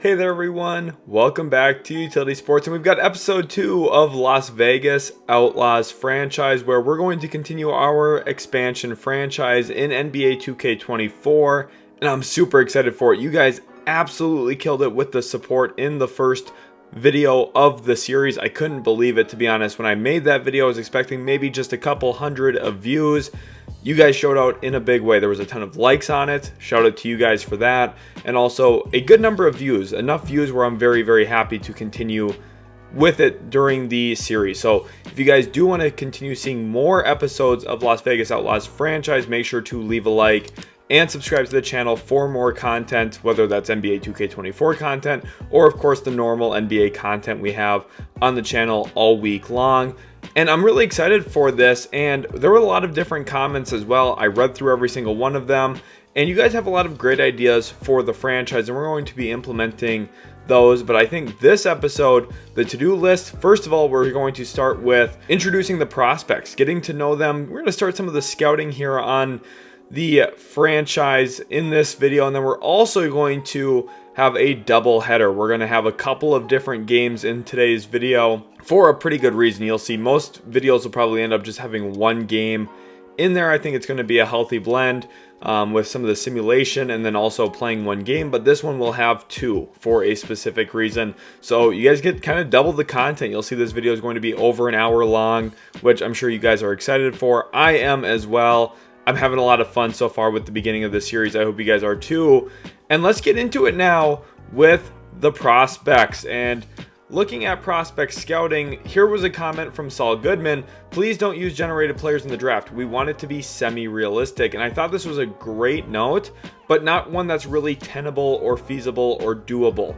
Hey there everyone, welcome back to Utility Sports, and we've got episode 2 of Las Vegas Outlaws franchise, where we're going to continue our expansion franchise in NBA 2K24, and I'm super excited for it. You guys absolutely killed it with the support in the first video of the series. I couldn't believe it, to be honest. When I made that video, I was expecting maybe just a couple hundred of views. You guys showed out in a big way. There was a ton of likes on it. Shout out to you guys for that. And also a good number of views. Enough views where I'm very, very happy to continue with it during the series. So if you guys do want to continue seeing more episodes of Las Vegas Outlaws franchise, make sure to leave a like and subscribe to the channel for more content, whether that's NBA 2K24 content or of course the normal NBA content we have on the channel all week long. And I'm really excited for this, and there were a lot of different comments as well. I read through every single one of them, and you guys have a lot of great ideas for the franchise, and we're going to be implementing those. But I think this episode, the to-do list, first of all, we're going to start with introducing the prospects, getting to know them. We're going to start some of the scouting here on the franchise in this video, and then we're also going to have a double header. We're going to have a couple of different games in today's video for a pretty good reason. You'll see most videos will probably end up just having one game in there. I think it's going to be a healthy blend with some of the simulation and then also playing one game, but this one will have two for a specific reason. So you guys get kind of double the content. You'll see this video is going to be over an hour long, which I'm sure you guys are excited for. I am as well. I'm having a lot of fun so far with the beginning of the series. I hope you guys are too. And let's get into it now with the prospects. And looking at prospect scouting, here was a comment from Saul Goodman. Please don't use generated players in the draft. We want it to be semi-realistic. And I thought this was a great note, but not one that's really tenable or feasible or doable.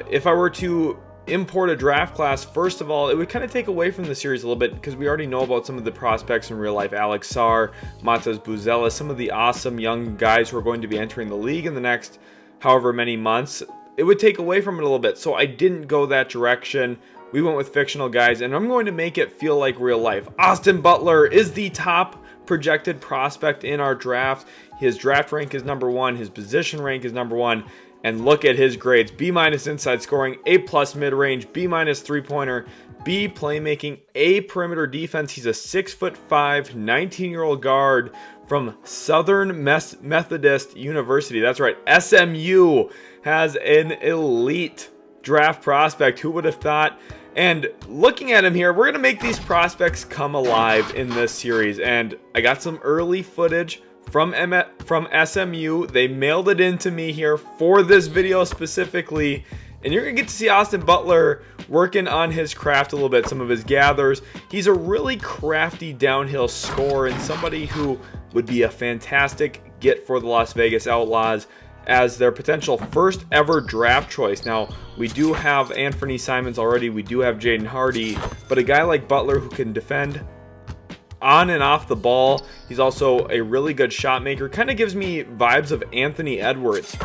If I were to import a draft class, first of all, it would kind of take away from the series a little bit because we already know about some of the prospects in real life. Alex Sarr, Matas Buzela, some of the awesome young guys who are going to be entering the league in the next however many months. It would take away from it a little bit, so I didn't go that direction. We went with fictional guys, and I'm going to make it feel like real life. Austin Butler is the top projected prospect in our draft. His draft rank is number 1, his position rank is number 1, and look at his grades. B- inside scoring, A+ mid-range, B- three-pointer, B playmaking, A perimeter defense. He's a 6'5", 19-year-old guard from Southern Methodist University. That's right, SMU has an elite draft prospect. Who would have thought? And looking at him here, we're going to make these prospects come alive in this series. And I got some early footage from SMU. They mailed it in to me here for this video specifically. And you're going to get to see Austin Butler working on his craft a little bit, some of his gathers. He's a really crafty downhill scorer and somebody who would be a fantastic get for the Las Vegas Outlaws as their potential first ever draft choice. Now, we do have Anthony Simons already. We do have Jaden Hardy. But a guy like Butler who can defend on and off the ball. He's also a really good shot maker. Kind of gives me vibes of Anthony Edwards.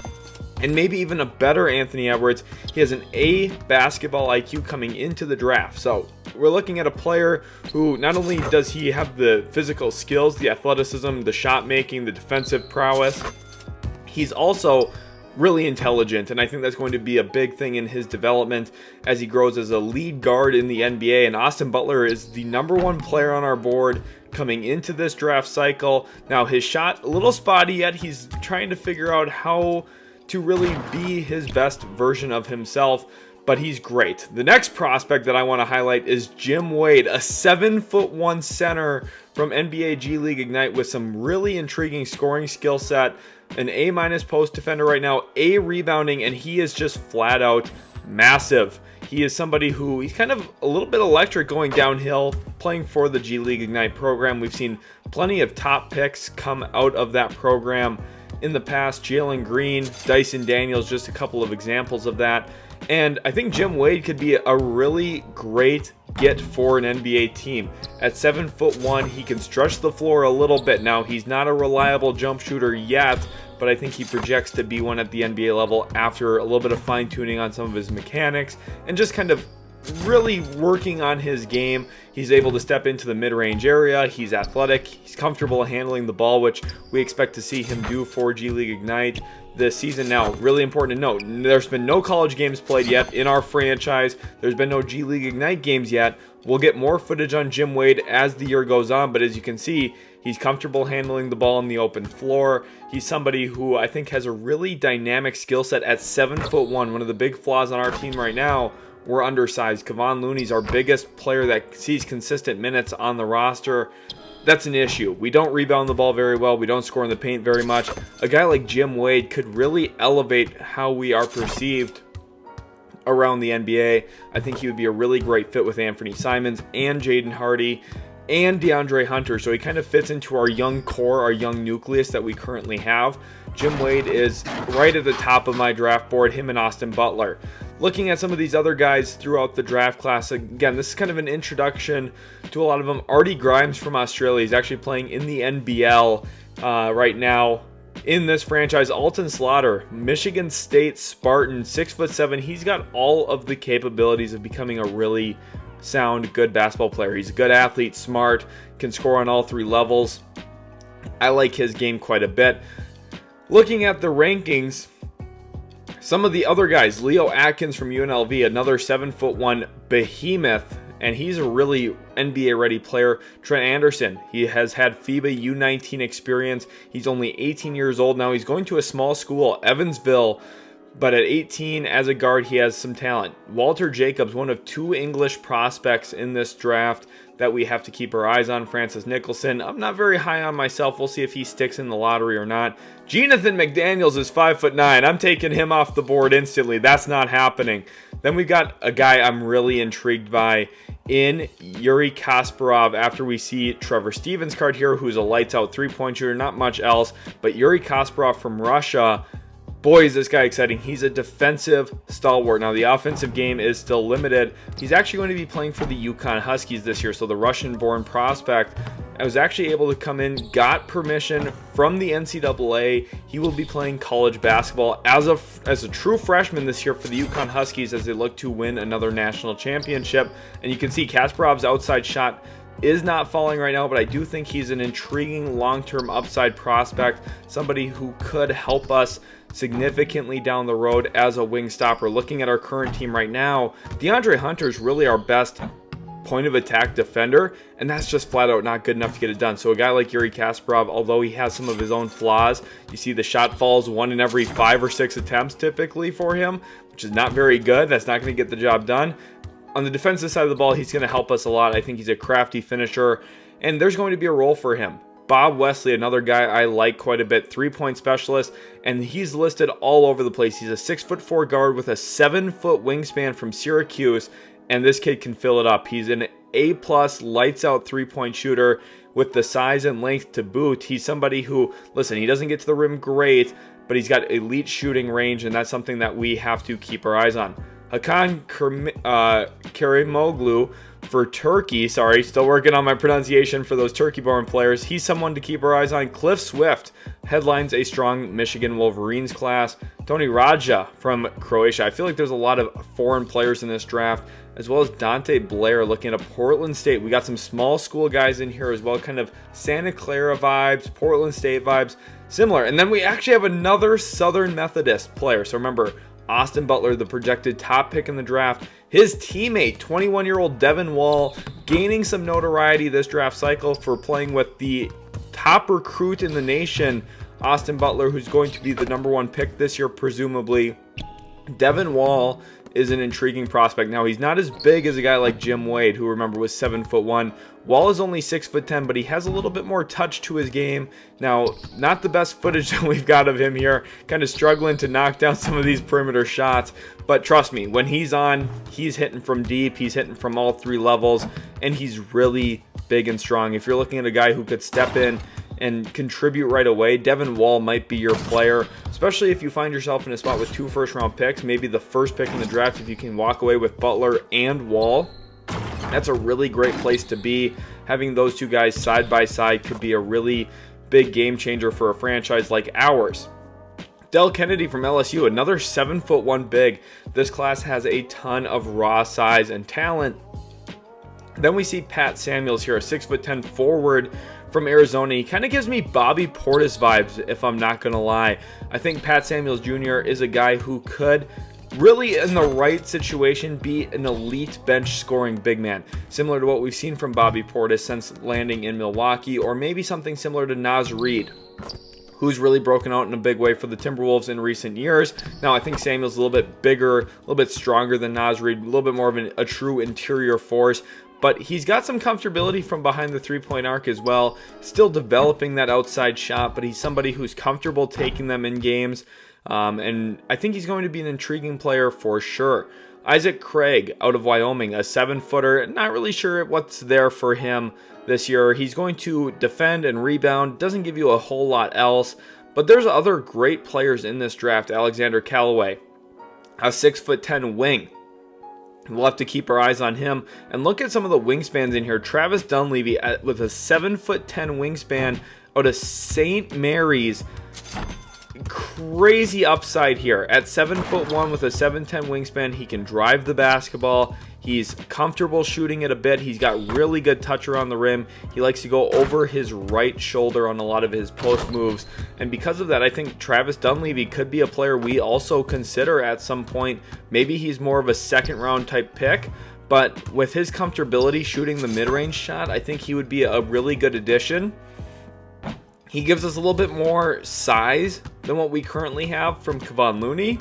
And maybe even a better Anthony Edwards. He has an A basketball IQ coming into the draft. So we're looking at a player who not only does he have the physical skills, the athleticism, the shot making, the defensive prowess, he's also really intelligent, and I think that's going to be a big thing in his development as he grows as a lead guard in the NBA. And Austin Butler is the number 1 player on our board coming into this draft cycle. Now, his shot, a little spotty yet. He's trying to figure out how to really be his best version of himself, but he's great. The next prospect that I want to highlight is Jim Wade, a 7'1" center from NBA G League Ignite with some really intriguing scoring skill set. An A- post defender right now, A rebounding, and he is just flat out massive. He is somebody who, he's kind of a little bit electric going downhill, playing for the G League Ignite program. We've seen plenty of top picks come out of that program in the past. Jalen Green, Dyson Daniels, just a couple of examples of that. And I think Jim Wade could be a really great get for an NBA team. At 7'1", he can stretch the floor a little bit. Now, he's not a reliable jump shooter yet, but I think he projects to be one at the NBA level after a little bit of fine-tuning on some of his mechanics and just kind of really working on his game. He's able to step into the mid-range area. He's athletic. He's comfortable handling the ball, which we expect to see him do for G League Ignite. this season. Now, really important to note, there's been no college games played yet in our franchise. There's been no G League Ignite games yet. We'll get more footage on Jim Wade as the year goes on, but as you can see, he's comfortable handling the ball on the open floor. He's somebody who I think has a really dynamic skill set at 7'1". One of the big flaws on our team right now, we're undersized. Kevon Looney's our biggest player that sees consistent minutes on the roster. That's an issue. We don't rebound the ball very well. We don't score in the paint very much. A guy like Jim Wade could really elevate how we are perceived around the NBA. I think he would be a really great fit with Anthony Simons and Jaden Hardy and DeAndre Hunter. So he kind of fits into our young core, our young nucleus that we currently have. Jim Wade is right at the top of my draft board, him and Austin Butler. Looking at some of these other guys throughout the draft class, again, this is kind of an introduction to a lot of them. Artie Grimes from Australia is actually playing in the NBL right now in this franchise. Alton Slaughter, Michigan State Spartan, 6'7". He's got all of the capabilities of becoming a really sound, good basketball player. He's a good athlete, smart, can score on all three levels. I like his game quite a bit. Looking at the rankings, some of the other guys, Leo Atkins from UNLV, another 7'1" behemoth, and he's a really NBA-ready player. Trent Anderson, he has had FIBA U19 experience. He's only 18 years old now. He's going to a small school, Evansville, but at 18 as a guard, he has some talent. Walter Jacobs, one of two English prospects in this draft that we have to keep our eyes on. Francis Nicholson, I'm not very high on myself. We'll see if he sticks in the lottery or not. Jonathan McDaniels is 5'9". I'm taking him off the board instantly. That's not happening. Then we've got a guy I'm really intrigued by in Yuri Kasparov after we see Trevor Stevens' card here, who's a lights-out three-point shooter, not much else. But Yuri Kasparov from Russia, boy, is this guy exciting. He's a defensive stalwart. Now, the offensive game is still limited. He's actually going to be playing for the UConn Huskies this year, so the Russian-born prospect I was actually able to come in, got permission from the NCAA. He will be playing college basketball as a true freshman this year for the UConn Huskies as they look to win another national championship. And you can see Kasparov's outside shot is not falling right now, but I do think he's an intriguing long-term upside prospect, somebody who could help us significantly down the road as a wing stopper. Looking at our current team right now, DeAndre Hunter is really our best point of attack defender, and that's just flat out not good enough to get it done. So a guy like Yuri Kasparov, although he has some of his own flaws, you see the shot falls 1 in every 5 or 6 attempts typically for him, which is not very good. That's not going to get the job done. On the defensive side of the ball, he's going to help us a lot. I think he's a crafty finisher, and there's going to be a role for him. Bob Wesley, another guy I like quite a bit, three-point specialist, and he's listed all over the place. He's a 6'4" guard with a 7-foot wingspan from Syracuse, and this kid can fill it up. He's an A-plus lights-out three-point shooter with the size and length to boot. He's somebody who, listen, he doesn't get to the rim great, but he's got elite shooting range, and that's something that we have to keep our eyes on. Hakan Karimoglu for Turkey, still working on my pronunciation for those Turkey-born players. He's someone to keep our eyes on. Cliff Swift headlines a strong Michigan Wolverines class. Tony Raja from Croatia. I feel like there's a lot of foreign players in this draft, as well as Dante Blair looking at Portland State. We got some small school guys in here as well, kind of Santa Clara vibes, Portland State vibes, similar. And then we actually have another Southern Methodist player. So remember, Austin Butler, the projected top pick in the draft. His teammate, 21-year-old Devin Wall, gaining some notoriety this draft cycle for playing with the top recruit in the nation, Austin Butler, who's going to be the #1 pick this year, presumably. Devin Wall is an intriguing prospect. Now, he's not as big as a guy like Jim Wade, who, remember, was 7'1". Wall is only 6'10", but he has a little bit more touch to his game. Now, not the best footage that we've got of him here, kind of struggling to knock down some of these perimeter shots, but trust me, when he's on, he's hitting from deep, he's hitting from all 3 levels, and he's really big and strong. If you're looking at a guy who could step in and contribute right away, Devin Wall might be your player, especially if you find yourself in a spot with 2 first-round picks, maybe the first pick in the draft. If you can walk away with Butler and Wall, that's a really great place to be. Having those 2 guys side by side could be a really big game changer for a franchise like ours. Del Kennedy from LSU, another 7'1" big. This class has a ton of raw size and talent. Then we see Pat Samuels here, a 6'10" forward from Arizona. He kind of gives me Bobby Portis vibes, if I'm not going to lie. I think Pat Samuels Jr. is a guy who could really, in the right situation, be an elite bench scoring big man, similar to what we've seen from Bobby Portis since landing in Milwaukee, or maybe something similar to Naz Reid, who's really broken out in a big way for the Timberwolves in recent years. Now, I think Samuel's a little bit bigger, a little bit stronger than Naz Reid, a little bit more of a true interior force, but he's got some comfortability from behind the three-point arc as well, still developing that outside shot, but he's somebody who's comfortable taking them in games, and I think he's going to be an intriguing player for sure. Isaac Craig out of Wyoming, a 7-footer, not really sure what's there for him this year. He's going to defend and rebound, doesn't give you a whole lot else, but there's other great players in this draft. Alexander Callaway, a 6'10" wing. We'll have to keep our eyes on him. And look at some of the wingspans in here. Travis Dunleavy with a 7'10" wingspan out of St. Mary's. Crazy upside here. At 7'1" with a 7'10" wingspan, he can drive the basketball. He's comfortable shooting it a bit. He's got really good touch around the rim. He likes to go over his right shoulder on a lot of his post moves. And because of that, I think Travis Dunleavy could be a player we also consider at some point. Maybe he's more of a second round type pick, but with his comfortability shooting the mid-range shot, I think he would be a really good addition. He gives us a little bit more size than what we currently have from Kevon Looney.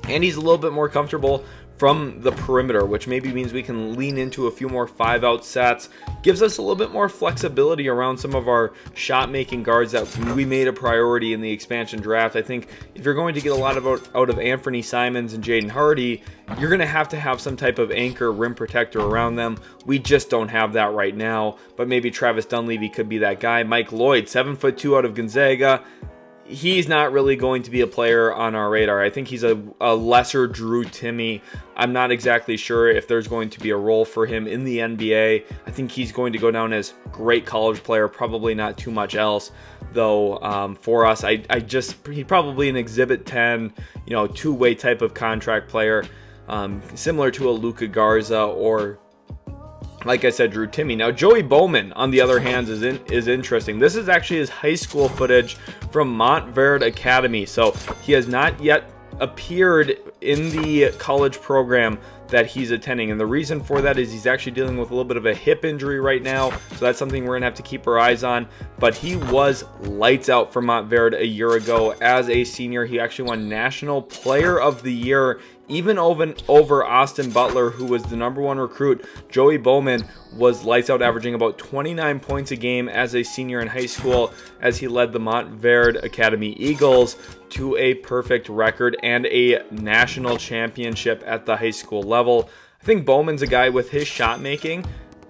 And he's a little bit more comfortable from the perimeter, which maybe means we can lean into a few more 5-out sets. Gives us a little bit more flexibility around some of our shot-making guards that we made a priority in the expansion draft. I think if you're going to get a lot out of Anthony Simons and Jaden Hardy, you're going to have some type of anchor rim protector around them. We just don't have that right now, but maybe Travis Dunleavy could be that guy. Mike Lloyd, 7'2" out of Gonzaga. He's not really going to be a player on our radar. I think he's a lesser Drew Timme. I'm not exactly sure if there's going to be a role for him in the NBA. I think he's going to go down as great college player, probably not too much else. Though for us, he's probably an Exhibit 10, two-way type of contract player, similar to a Luka Garza or, like I said, Drew Timme. Now, Joey Bowman, on the other hand, is interesting. This is actually his high school footage from Montverde Academy. So he has not yet appeared in the college program that he's attending. And the reason for that is he's actually dealing with a little bit of a hip injury right now. So that's something we're going to have to keep our eyes on. But he was lights out for Montverde a year ago as a senior. He actually won National Player of the Year, even over Austin Butler, who was the #1 recruit. Joey Bowman was lights out, averaging about 29 points a game as a senior in high school as he led the Montverde Academy Eagles to a perfect record and a national championship at the high school level. I think Bowman's a guy with his shot making.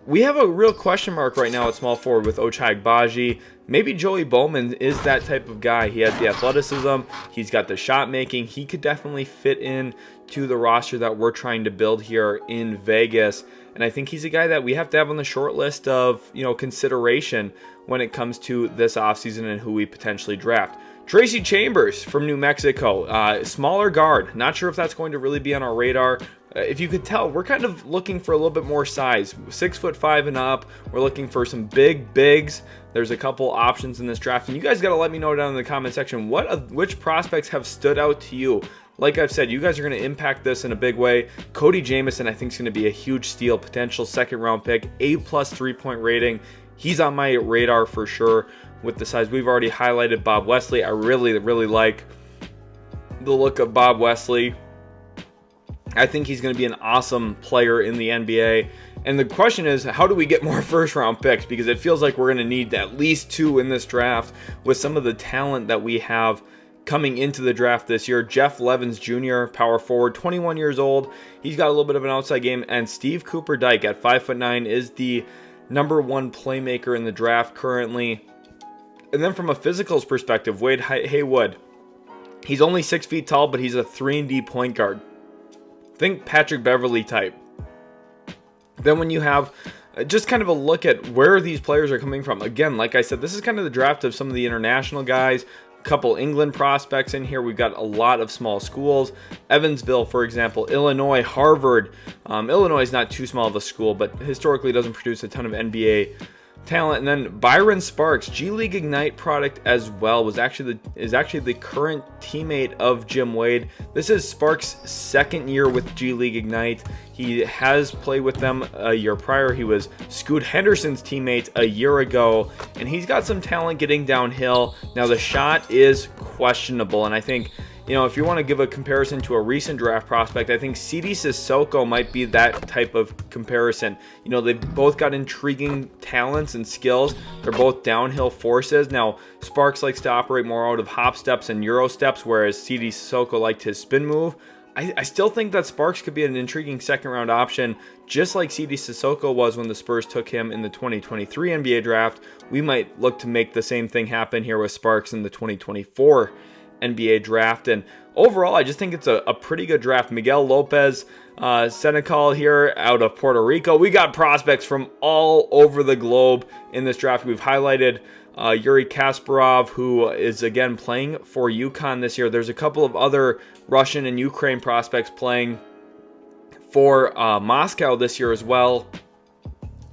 We have a real question mark right now at small forward with Ochai Agbaji. Maybe Joey Bowman is that type of guy. He has the athleticism. He's got the shot making. He could definitely fit in to the roster that we're trying to build here in Vegas. And I think he's a guy that we have to have on the short list of, consideration when it comes to this offseason and who we potentially draft. Tracy Chambers from New Mexico, smaller guard. Not sure if that's going to really be on our radar. If you could tell, we're kind of looking for a little bit more size. 6'5" and up. We're looking for some big bigs. There's a couple options in this draft, and you guys got to let me know down in the comment section which prospects have stood out to you. Like I've said, you guys are going to impact this in a big way. Cody Jamison, I think, is going to be a huge steal, potential second-round pick, A+ 3-point rating. He's on my radar for sure with the size. We've already highlighted Bob Wesley. I really, really like the look of Bob Wesley. I think he's going to be an awesome player in the NBA. And the question is, how do we get more first-round picks? Because it feels like we're going to need at least 2 in this draft with some of the talent that we have coming into the draft this year. Jeff Levens Jr., power forward, 21 years old. He's got a little bit of an outside game. And Steve Cooper Dyke at 5'9" is the #1 playmaker in the draft currently. And then from a physicals perspective, Wade Haywood. He's only 6 feet tall, but he's a 3-and-D point guard. Think Patrick Beverley type. Then when you have just kind of a look at where these players are coming from. Again, like I said, this is kind of the draft of some of the international guys. A couple England prospects in here. We've got a lot of small schools. Evansville, for example, Illinois, Harvard. Illinois is not too small of a school, but historically doesn't produce a ton of NBA talent. And then Byron Sparks, G League Ignite product as well, is actually the current teammate of Jim Wade. This is Sparks' second year with G League Ignite. He has played with them a year prior. He was Scoot Henderson's teammate a year ago, and he's got some talent getting downhill. Now the shot is questionable, and I think, you know, if you want to give a comparison to a recent draft prospect, I think CD Sissoko might be that type of comparison. You know, they've both got intriguing talents and skills. They're both downhill forces. Now, Sparks likes to operate more out of hop steps and Euro steps, whereas CD Sissoko liked his spin move. I still think that Sparks could be an intriguing second-round option, just like CD Sissoko was when the Spurs took him in the 2023 NBA draft. We might look to make the same thing happen here with Sparks in the 2024 NBA draft. And overall, I just think it's a pretty good draft. Miguel Lopez, Senecal here out of Puerto Rico. We got prospects from all over the globe in this draft. We've highlighted Yuri Kasparov, who is again playing for UConn this year. There's a couple of other Russian and Ukraine prospects playing for Moscow this year as well.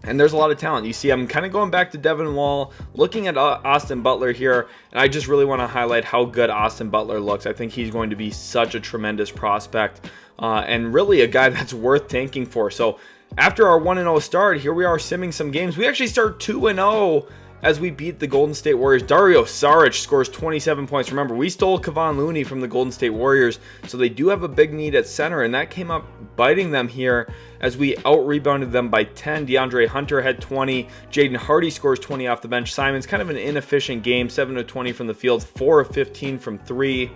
And there's a lot of talent. You see, I'm kind of going back to Devin Wall, looking at Austin Butler here, and I just really want to highlight how good Austin Butler looks. I think he's going to be such a tremendous prospect, and really a guy that's worth tanking for. So after our 1-0 start, here we are simming some games. We actually start 2-0 as we beat the Golden State Warriors. Dario Saric scores 27 points. Remember, we stole Kevon Looney from the Golden State Warriors, so they do have a big need at center, and that came up biting them here as we out-rebounded them by 10. DeAndre Hunter had 20. Jaden Hardy scores 20 off the bench. Simon's kind of an inefficient game, 7 of 20 from the field, 4 of 15 from 3.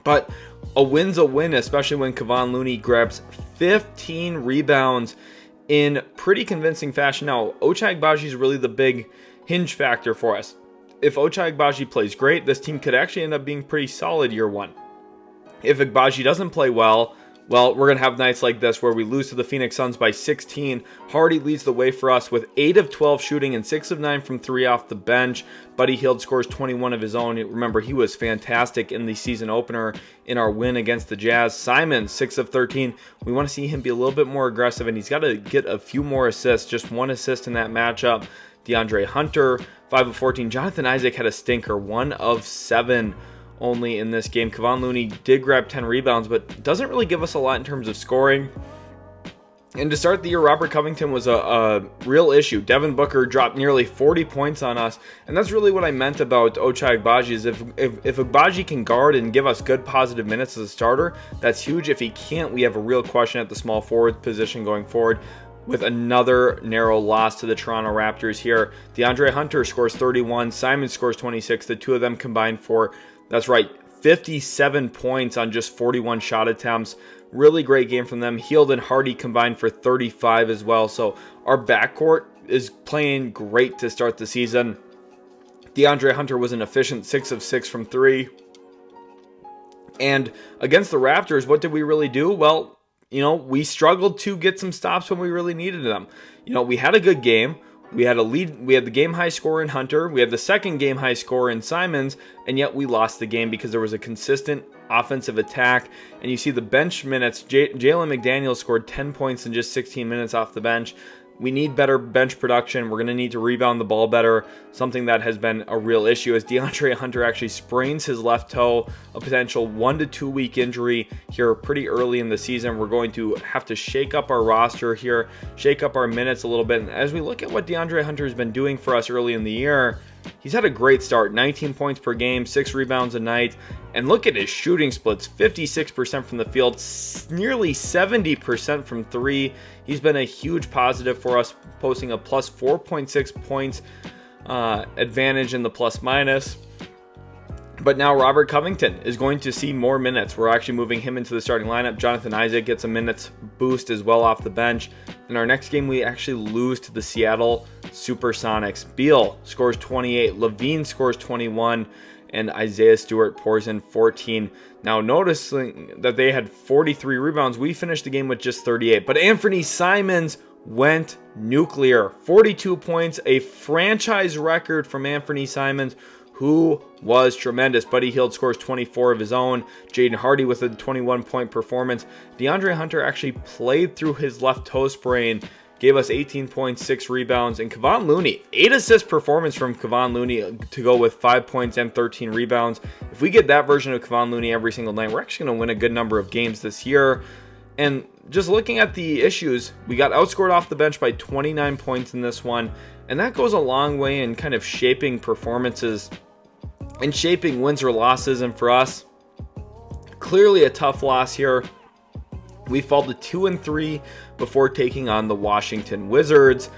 But a win's a win, especially when Kevon Looney grabs 15 rebounds in pretty convincing fashion. Now, Ochai Agbaji is really the big hinge factor for us. If Ochai Agbaji plays great, this team could actually end up being pretty solid year one. If Agbaji doesn't play well, we're going to have nights like this where we lose to the Phoenix Suns by 16. Hardy leads the way for us with 8 of 12 shooting and 6 of 9 from 3 off the bench. Buddy Hield scores 21 of his own. Remember, he was fantastic in the season opener in our win against the Jazz. Simon, 6 of 13. We want to see him be a little bit more aggressive, and he's got to get a few more assists. Just 1 assist in that matchup. DeAndre Hunter, 5 of 14. Jonathan Isaac had a stinker, 1 of 7 only in this game. Kevon Looney did grab 10 rebounds, but doesn't really give us a lot in terms of scoring. And to start the year, Robert Covington was a real issue. Devin Booker dropped nearly 40 points on us, and that's really what I meant about Ochai Agbaji, is if Agbaji can guard and give us good positive minutes as a starter, that's huge. If he can't, we have a real question at the small forward position going forward. With another narrow loss to the Toronto Raptors here. DeAndre Hunter scores 31. Simon scores 26. The two of them combined for, that's right, 57 points on just 41 shot attempts. Really great game from them. Hield and Hardy combined for 35 as well. So our backcourt is playing great to start the season. DeAndre Hunter was an efficient 6 of 6 from 3. And against the Raptors, what did we really do? Well, you know, we struggled to get some stops when we really needed them. You know, we had a good game. We had a lead. We had the game high score in Hunter. We had the second game high score in Simons, and yet we lost the game because there was a consistent offensive attack. And you see the bench minutes. Jalen McDaniels scored 10 points in just 16 minutes off the bench. We need better bench production. We're going to need to rebound the ball better, something that has been a real issue as DeAndre Hunter actually sprains his left toe, a potential 1 to 2 week injury here pretty early in the season. We're going to have to shake up our roster here, shake up our minutes a little bit. And as we look at what DeAndre Hunter has been doing for us early in the year, he's had a great start, 19 points per game, 6 rebounds a night. And look at his shooting splits, 56% from the field, nearly 70% from 3. He's been a huge positive for us, posting a plus 4.6 points advantage in the plus minus. But now Robert Covington is going to see more minutes. We're actually moving him into the starting lineup. Jonathan Isaac gets a minutes boost as well off the bench. In our next game, we actually lose to the Seattle Supersonics. Beal scores 28, Levine scores 21, and Isaiah Stewart pours in 14. Now, noticing that they had 43 rebounds, we finished the game with just 38. But Anthony Simons went nuclear. 42 points, a franchise record from Anthony Simons, who was tremendous. Buddy Hield scores 24 of his own. Jaden Hardy with a 21-point performance. DeAndre Hunter actually played through his left toe sprain gave us 18 points, 6 rebounds, and Kevon Looney, 8 assist performance from Kevon Looney to go with 5 points and 13 rebounds. If we get that version of Kevon Looney every single night, we're actually going to win a good number of games this year. And just looking at the issues, we got outscored off the bench by 29 points in this one, and that goes a long way in kind of shaping performances and shaping wins or losses. And for us, clearly a tough loss here. We fall to 2-3 before taking on the Washington Wizards.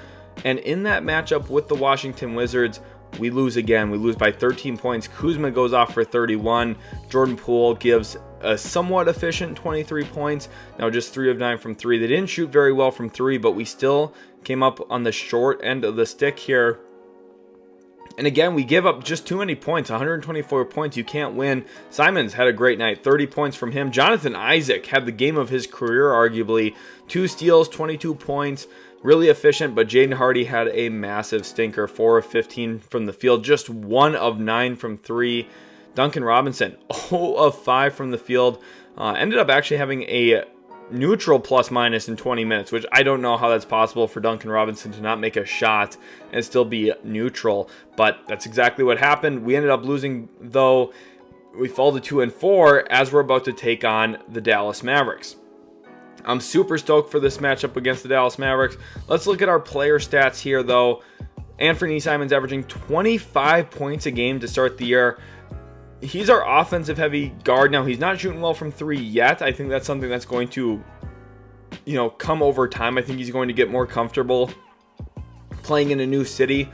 And in that matchup with the Washington Wizards, we lose again. We lose by 13 points. Kuzma goes off for 31. Jordan Poole gives a somewhat efficient 23 points. Now just 3 of 9 from 3. They didn't shoot very well from 3, but we still came up on the short end of the stick here. And again, we give up just too many points, 124 points. You can't win. Simons had a great night, 30 points from him. Jonathan Isaac had the game of his career, arguably. 2 steals, 22 points, really efficient, but Jaden Hardy had a massive stinker, 4 of 15 from the field, just 1 of 9 from 3. Duncan Robinson, 0 of 5 from the field. Ended up actually having a neutral plus minus in 20 minutes, which I don't know how that's possible for Duncan Robinson to not make a shot and still be neutral, but that's exactly what happened. We ended up losing, though. We fall to 2-4 as we're about to take on the Dallas Mavericks. I'm super stoked for this matchup against the Dallas Mavericks. Let's look at our player stats here, though. Anthony Simons averaging 25 points a game to start the year. He's our offensive heavy guard. Now, he's not shooting well from 3 yet. I think that's something that's going to, come over time. I think he's going to get more comfortable playing in a new city.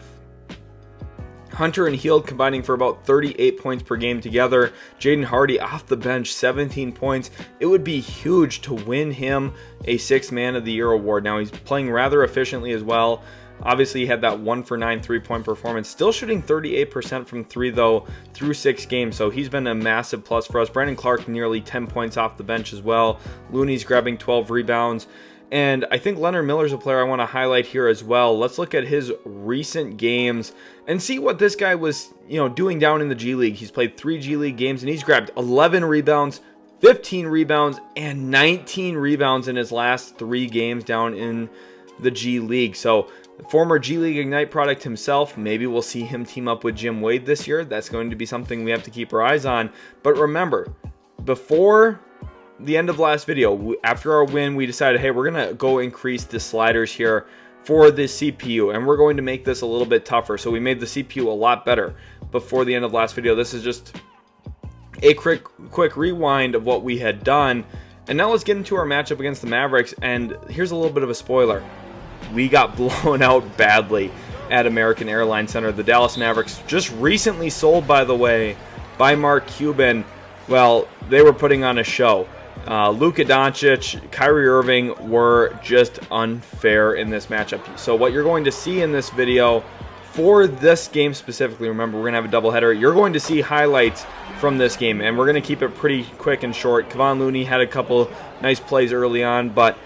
Hunter and Hield combining for about 38 points per game together. Jaden Hardy off the bench, 17 points. It would be huge to win him a 6th Man of the Year award. Now, he's playing rather efficiently as well. Obviously, he had that 1 for 9 3-point performance. Still shooting 38% from 3, though, through 6 games. So he's been a massive plus for us. Brandon Clark nearly 10 points off the bench as well. Looney's grabbing 12 rebounds. And I think Leonard Miller's a player I want to highlight here as well. Let's look at his recent games and see what this guy was, doing down in the G League. He's played 3 G League games, and he's grabbed 11 rebounds, 15 rebounds, and 19 rebounds in his last 3 games down in the G League. So the former G League Ignite product himself, maybe we'll see him team up with Jim Wade this year. That's going to be something we have to keep our eyes on. But remember, before the end of last video, after our win, we decided, hey, we're going to go increase the sliders here for the CPU, and we're going to make this a little bit tougher. So we made the CPU a lot better before the end of last video. This is just a quick rewind of what we had done. And now let's get into our matchup against the Mavericks. And here's a little bit of a spoiler. We got blown out badly at American Airlines Center. The Dallas Mavericks, just recently sold, by the way, by Mark Cuban. Well, they were putting on a show. Luka Doncic, Kyrie Irving were just unfair in this matchup. So what you're going to see in this video for this game specifically, remember we're going to have a doubleheader, you're going to see highlights from this game, and we're going to keep it pretty quick and short. Kevon Looney had a couple nice plays early on, but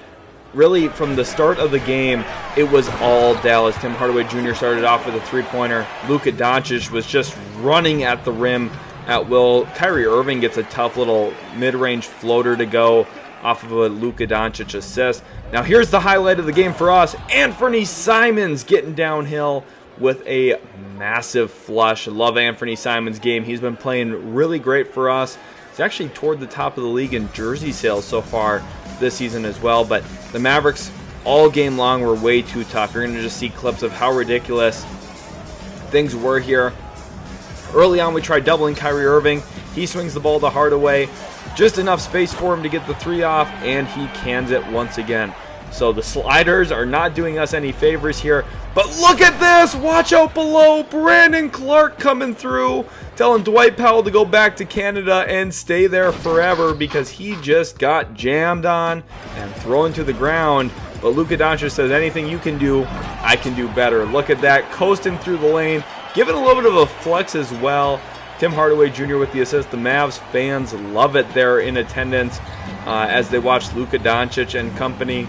really from the start of the game, it was all Dallas. Tim Hardaway Jr. started off with a 3-pointer. Luka Doncic was just running at the rim at will. Kyrie Irving gets a tough little mid-range floater to go off of a Luka Doncic assist. Now here's the highlight of the game for us. Anthony Simons getting downhill with a massive flush. I love Anthony Simons' game. He's been playing really great for us. He's actually toward the top of the league in jersey sales so far this season as well. But the Mavericks all game long were way too tough. You're going to just see clips of how ridiculous things were here. Early on, we tried doubling Kyrie Irving. He swings the ball to Hardaway. Just enough space for him to get the 3 off, and he cans it once again. So the sliders are not doing us any favors here. But look at this! Watch out below! Brandon Clark coming through, telling Dwight Powell to go back to Canada and stay there forever because he just got jammed on and thrown to the ground. But Luka Doncic says, anything you can do, I can do better. Look at that, coasting through the lane. Give it a little bit of a flex as well. Tim Hardaway Jr. with the assist. The Mavs fans love it there in attendance as they watch Luka Doncic and company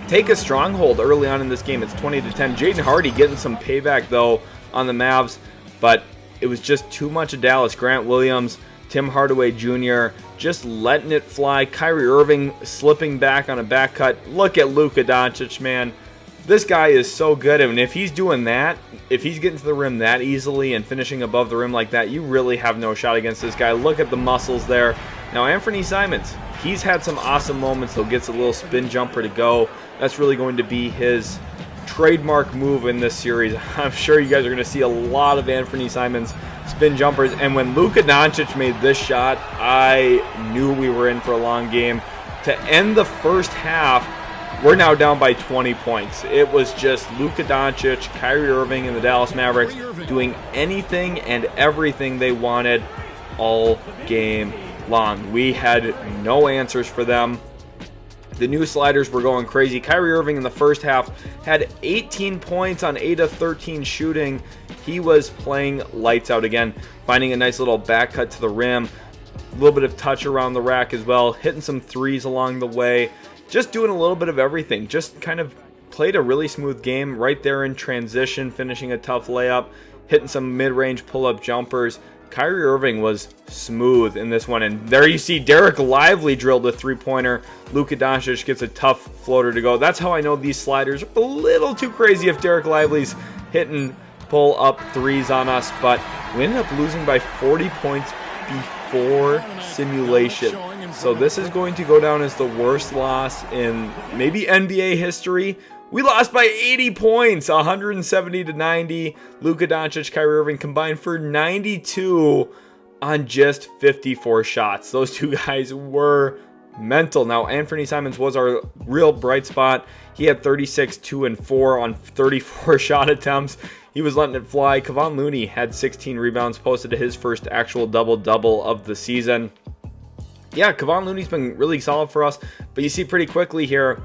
take a stronghold early on in this game. It's 20-10. Jaden Hardy getting some payback, though, on the Mavs, but it was just too much of Dallas. Grant Williams Tim Hardaway Jr. just letting it fly. Kyrie Irving slipping back on a back cut. Look at Luka Doncic, man. This guy is so good, and if he's doing that, if he's getting to the rim that easily and finishing above the rim like that, you really have no shot against this guy. Look at the muscles there. Now, Anthony Simons, he's had some awesome moments. He'll get a little spin jumper to go. That's really going to be his trademark move in this series. I'm sure you guys are going to see a lot of Anthony Simons spin jumpers, and when Luka Doncic made this shot, I knew we were in for a long game. To end the first half, we're now down by 20 points. It was just Luka Doncic, Kyrie Irving, and the Dallas Mavericks doing anything and everything they wanted all game long. We had no answers for them. The new sliders were going crazy. Kyrie Irving in the first half had 18 points on 8 of 13 shooting. He was playing lights out again, finding a nice little back cut to the rim, a little bit of touch around the rack as well, hitting some threes along the way, just doing a little bit of everything. Just kind of played a really smooth game right there in transition, finishing a tough layup, hitting some mid-range pull-up jumpers. Kyrie Irving was smooth in this one, and there you see Derek Lively drilled a three-pointer. Luka Doncic gets a tough floater to go. That's how I know these sliders are a little too crazy if Derek Lively's hitting pull-up threes on us, but we ended up losing by 40 points before simulation. So this is going to go down as the worst loss in maybe NBA history. We lost by 80 points, 170 to 90. Luka Doncic, Kyrie Irving combined for 92 on just 54 shots. Those two guys were mental. Now, Anthony Simons was our real bright spot. He had 36, 2, and 4 on 34 shot attempts. He was letting it fly. Kevon Looney had 16 rebounds, posted to his first actual double-double of the season. Yeah, Kevon Looney's been really solid for us, but you see pretty quickly here,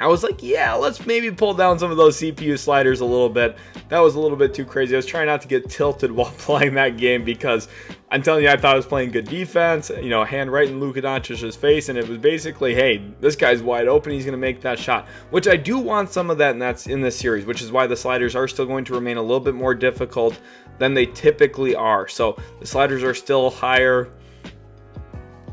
I was like, yeah, let's maybe pull down some of those CPU sliders a little bit. That was a little bit too crazy. I was trying not to get tilted while playing that game because I'm telling you, I thought I was playing good defense, you know, hand right in Luka Doncic's face, and it was basically, hey, this guy's wide open, he's going to make that shot, which I do want some of that, and that's in this series, which is why the sliders are still going to remain a little bit more difficult than they typically are. So the sliders are still higher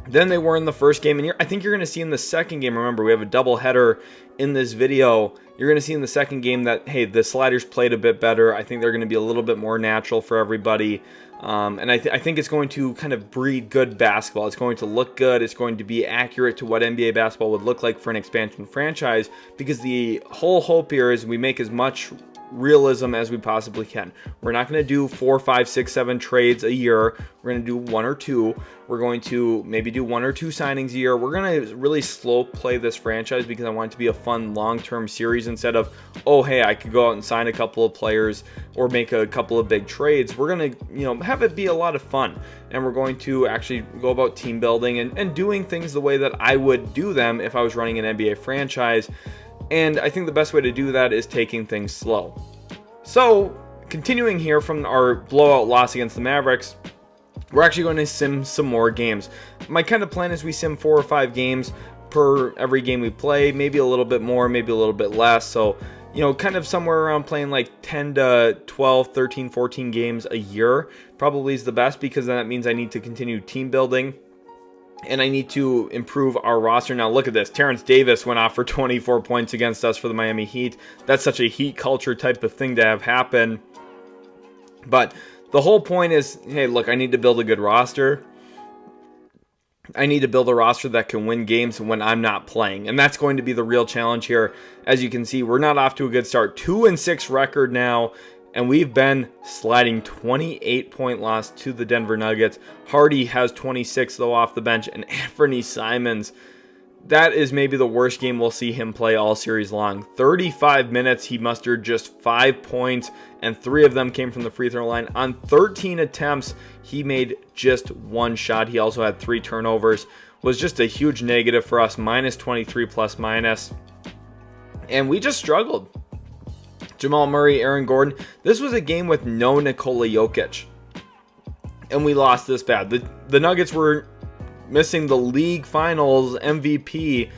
than they were in the first game, and I think you're going to see in the second game, remember, we have a double header in this video, you're going to see in the second game that, hey, the sliders played a bit better. I think they're going to be a little bit more natural for everybody, and I think it's going to kind of breed good basketball. It's going to look good. It's going to be accurate to what NBA basketball would look like for an expansion franchise, because the whole hope here is we make as much realism as we possibly can. We're not going to do 4, 5, 6, 7 trades a year. We're going to do 1 or 2. We're going to maybe do 1 or 2 signings a year. We're going to really slow play this franchise because I want it to be a fun long-term series instead of, oh, hey, I could go out and sign a couple of players or make a couple of big trades. We're going to, have it be a lot of fun, and we're going to actually go about team building and doing things the way that I would do them if I was running an NBA franchise. And I think the best way to do that is taking things slow. So, continuing here from our blowout loss against the Mavericks, we're actually going to sim some more games. My kind of plan is we sim 4 or 5 games per every game we play, maybe a little bit more, maybe a little bit less. So, kind of somewhere around playing like 10 to 12, 13, 14 games a year probably is the best, because then that means I need to continue team building. And I need to improve our roster. Now look at this. Terrence Davis went off for 24 points against us for the Miami Heat. That's such a Heat culture type of thing to have happen. But the whole point is, hey, look, I need to build a good roster. I need to build a roster that can win games when I'm not playing. And that's going to be the real challenge here. As you can see, we're not off to a good start. 2-6 record now. And we've been sliding 28-point loss to the Denver Nuggets. Hardy has 26, though, off the bench. And Anthony Simons, that is maybe the worst game we'll see him play all series long. 35 minutes, he mustered just 5 points, and 3 of them came from the free throw line. On 13 attempts, he made just 1 shot. He also had 3 turnovers. Was just a huge negative for us, minus 23 plus minus. And we just struggled. Jamal Murray, Aaron Gordon. This was a game with no Nikola Jokic, and we lost this bad. The Nuggets were missing the league finals MVP,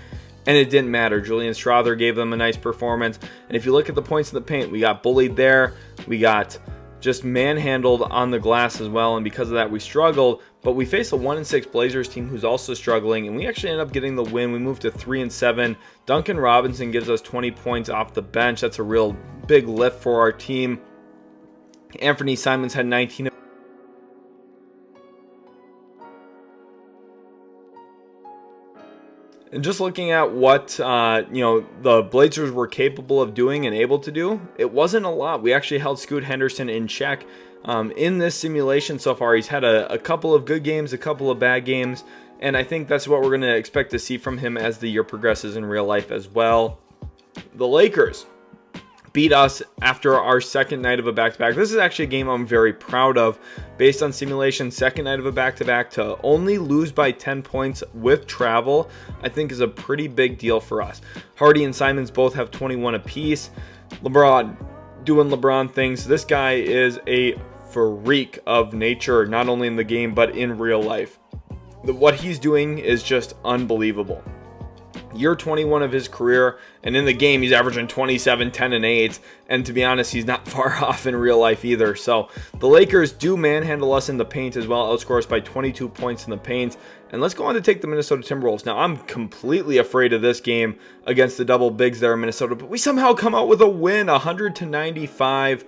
and it didn't matter. Julian Strawther gave them a nice performance, and if you look at the points in the paint, we got bullied there. We got just manhandled on the glass as well, and because of that we struggled. But we faced a 1-6 Blazers team who's also struggling, and we actually ended up getting the win. We moved to 3-7. Duncan Robinson gives us 20 points off the bench. That's a real big lift for our team. Anthony Simons had 19. And just looking at what the Blazers were capable of doing and able to do, it wasn't a lot. We actually held Scoot Henderson in check in this simulation so far. He's had a couple of good games, a couple of bad games, and I think that's what we're going to expect to see from him as the year progresses in real life as well. The Lakers beat us after our second night of a back-to-back. This is actually a game I'm very proud of. Based on simulation, second night of a back-to-back, to only lose by 10 points with travel, I think is a pretty big deal for us. Hardy and Simons both have 21 apiece. LeBron doing LeBron things. This guy is a freak of nature, not only in the game, but in real life. What he's doing is just unbelievable. Year 21 of his career, and in the game he's averaging 27, 10, and 8, and to be honest, he's not far off in real life either. So the Lakers do manhandle us in the paint as well, outscore us by 22 points in the paint. And let's go on to take the Minnesota Timberwolves. Now, I'm completely afraid of this game against the double bigs there in Minnesota, but we somehow come out with a win, 100-95.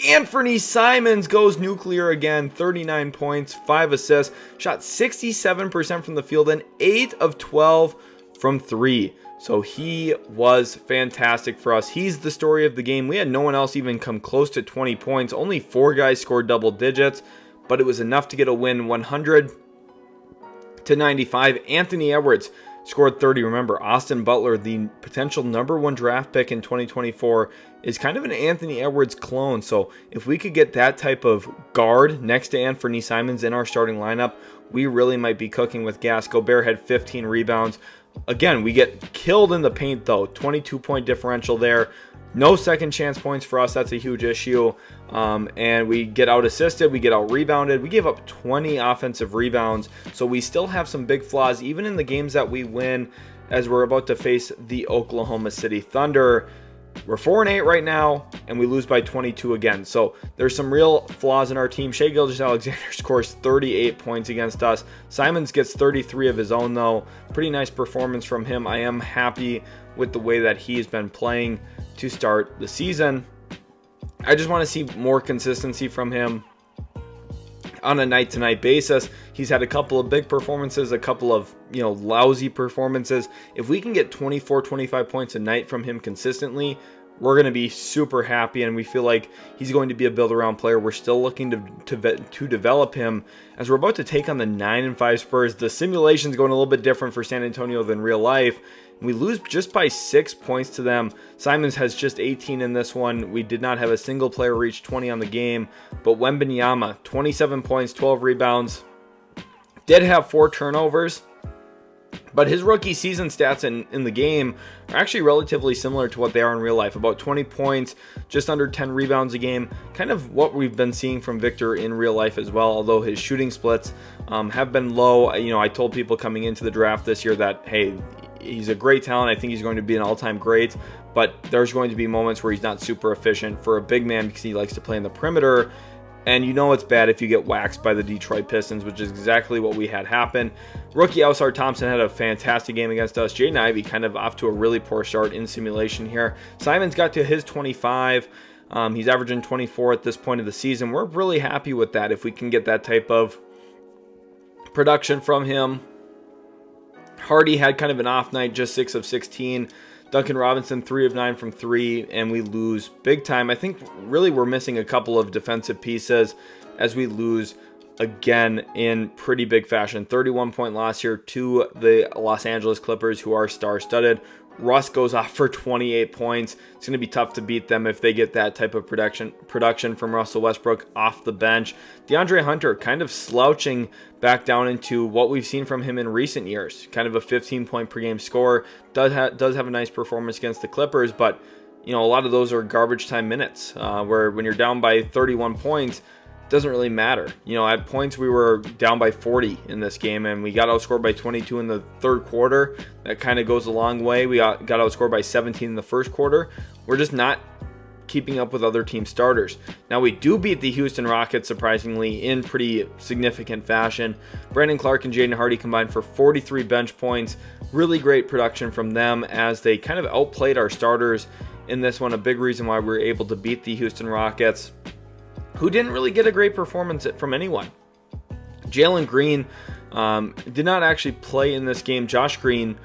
Anthony Simons goes nuclear again, 39 points, 5 assists, shot 67% from the field, and 8 of 12 from 3. So he was fantastic for us. He's the story of the game. We had no one else even come close to 20 points. Only 4 guys scored double digits, but it was enough to get a win, 100-95. Anthony Edwards scored 30. Remember, Austin Butler, the potential #1 draft pick in 2024, is kind of an Anthony Edwards clone. So if we could get that type of guard next to Anthony Simons in our starting lineup, we really might be cooking with gas. Gobert had 15 rebounds. Again, we get killed in the paint though. 22-point differential there. No second chance points for us. That's a huge issue. And we get out assisted. We get out rebounded. We gave up 20 offensive rebounds. So we still have some big flaws, even in the games that we win, as we're about to face the Oklahoma City Thunder. We're 4-8 right now, and we lose by 22 again. So there's some real flaws in our team. Shai Gilgeous-Alexander scores 38 points against us. Simons gets 33 of his own, though. Pretty nice performance from him. I am happy with the way that he's been playing to start the season. I just want to see more consistency from him on a night-to-night basis. He's had a couple of big performances, a couple of lousy performances. If we can get 24, 25 points a night from him consistently, we're going to be super happy, and we feel like he's going to be a build-around player. We're still looking to develop him as we're about to take on the 9-5 Spurs. The simulation's going a little bit different for San Antonio than real life. We lose just by 6 points to them. Simons has just 18 in this one. We did not have a single player reach 20 on the game, but Wembanyama, 27 points, 12 rebounds, did have 4 turnovers. But his rookie season stats in the game are actually relatively similar to what they are in real life. About 20 points, just under 10 rebounds a game. Kind of what we've been seeing from Victor in real life as well, although his shooting splits have been low. I told people coming into the draft this year that, hey, he's a great talent. I think he's going to be an all-time great. But there's going to be moments where he's not super efficient for a big man because he likes to play in the perimeter. And it's bad if you get waxed by the Detroit Pistons, which is exactly what we had happen. Rookie Ausar Thompson had a fantastic game against us. Jaden Ivey kind of off to a really poor start in simulation here. Simons got to his 25. He's averaging 24 at this point of the season. We're really happy with that if we can get that type of production from him. Hardy had kind of an off night, just 6 of 16. Duncan Robinson, 3 of 9 from 3, and we lose big time. I think really we're missing a couple of defensive pieces as we lose again in pretty big fashion. 31-point loss here to the Los Angeles Clippers, who are star-studded. Russ goes off for 28 points. It's going to be tough to beat them if they get that type of production from Russell Westbrook off the bench. DeAndre Hunter kind of slouching back down into what we've seen from him in recent years. Kind of a 15-point per game scorer. Does have a nice performance against the Clippers, but a lot of those are garbage time minutes where when you're down by 31 points, doesn't really matter. At points we were down by 40 in this game, and we got outscored by 22 in the third quarter. That kind of goes a long way. We got outscored by 17 in the first quarter. We're just not keeping up with other team starters. Now, we do beat the Houston Rockets, surprisingly, in pretty significant fashion. Brandon Clark and Jaden Hardy combined for 43 bench points. Really great production from them as they kind of outplayed our starters in this one. A big reason why we were able to beat the Houston Rockets, who didn't really get a great performance from anyone. Jalen Green did not actually play in this game. Jeff Green,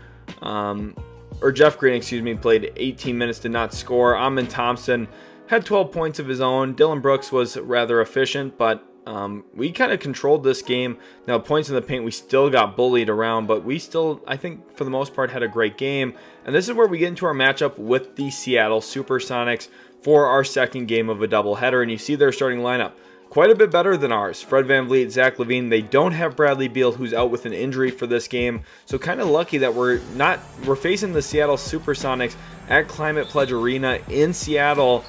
played 18 minutes, did not score. Amin Thompson had 12 points of his own. Dylan Brooks was rather efficient, but we kind of controlled this game. Now, points in the paint, we still got bullied around, but we still, I think, for the most part, had a great game. And this is where we get into our matchup with the Seattle Supersonics for our second game of a doubleheader. And you see their starting lineup, quite a bit better than ours. Fred VanVleet, Zach LaVine. They don't have Bradley Beal, who's out with an injury for this game. So kind of lucky that we're facing the Seattle Supersonics at Climate Pledge Arena in Seattle,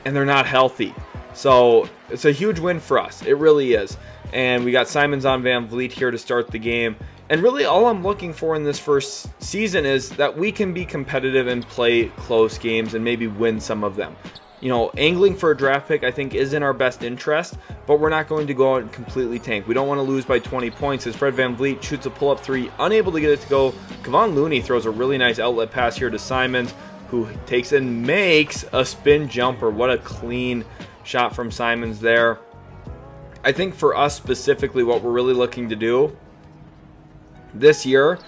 and they're not healthy. So it's a huge win for us. It really is. And we got Simons on VanVleet here to start the game. And really all I'm looking for in this first season is that we can be competitive and play close games and maybe win some of them. You know, angling for a draft pick, I think, is in our best interest, but we're not going to go out and completely tank. We don't want to lose by 20 points as Fred VanVleet shoots a pull-up three, unable to get it to go. Kevon Looney throws a really nice outlet pass here to Simons, who takes and makes a spin jumper. What a clean shot from Simons there. I think for us specifically, what we're really looking to do this year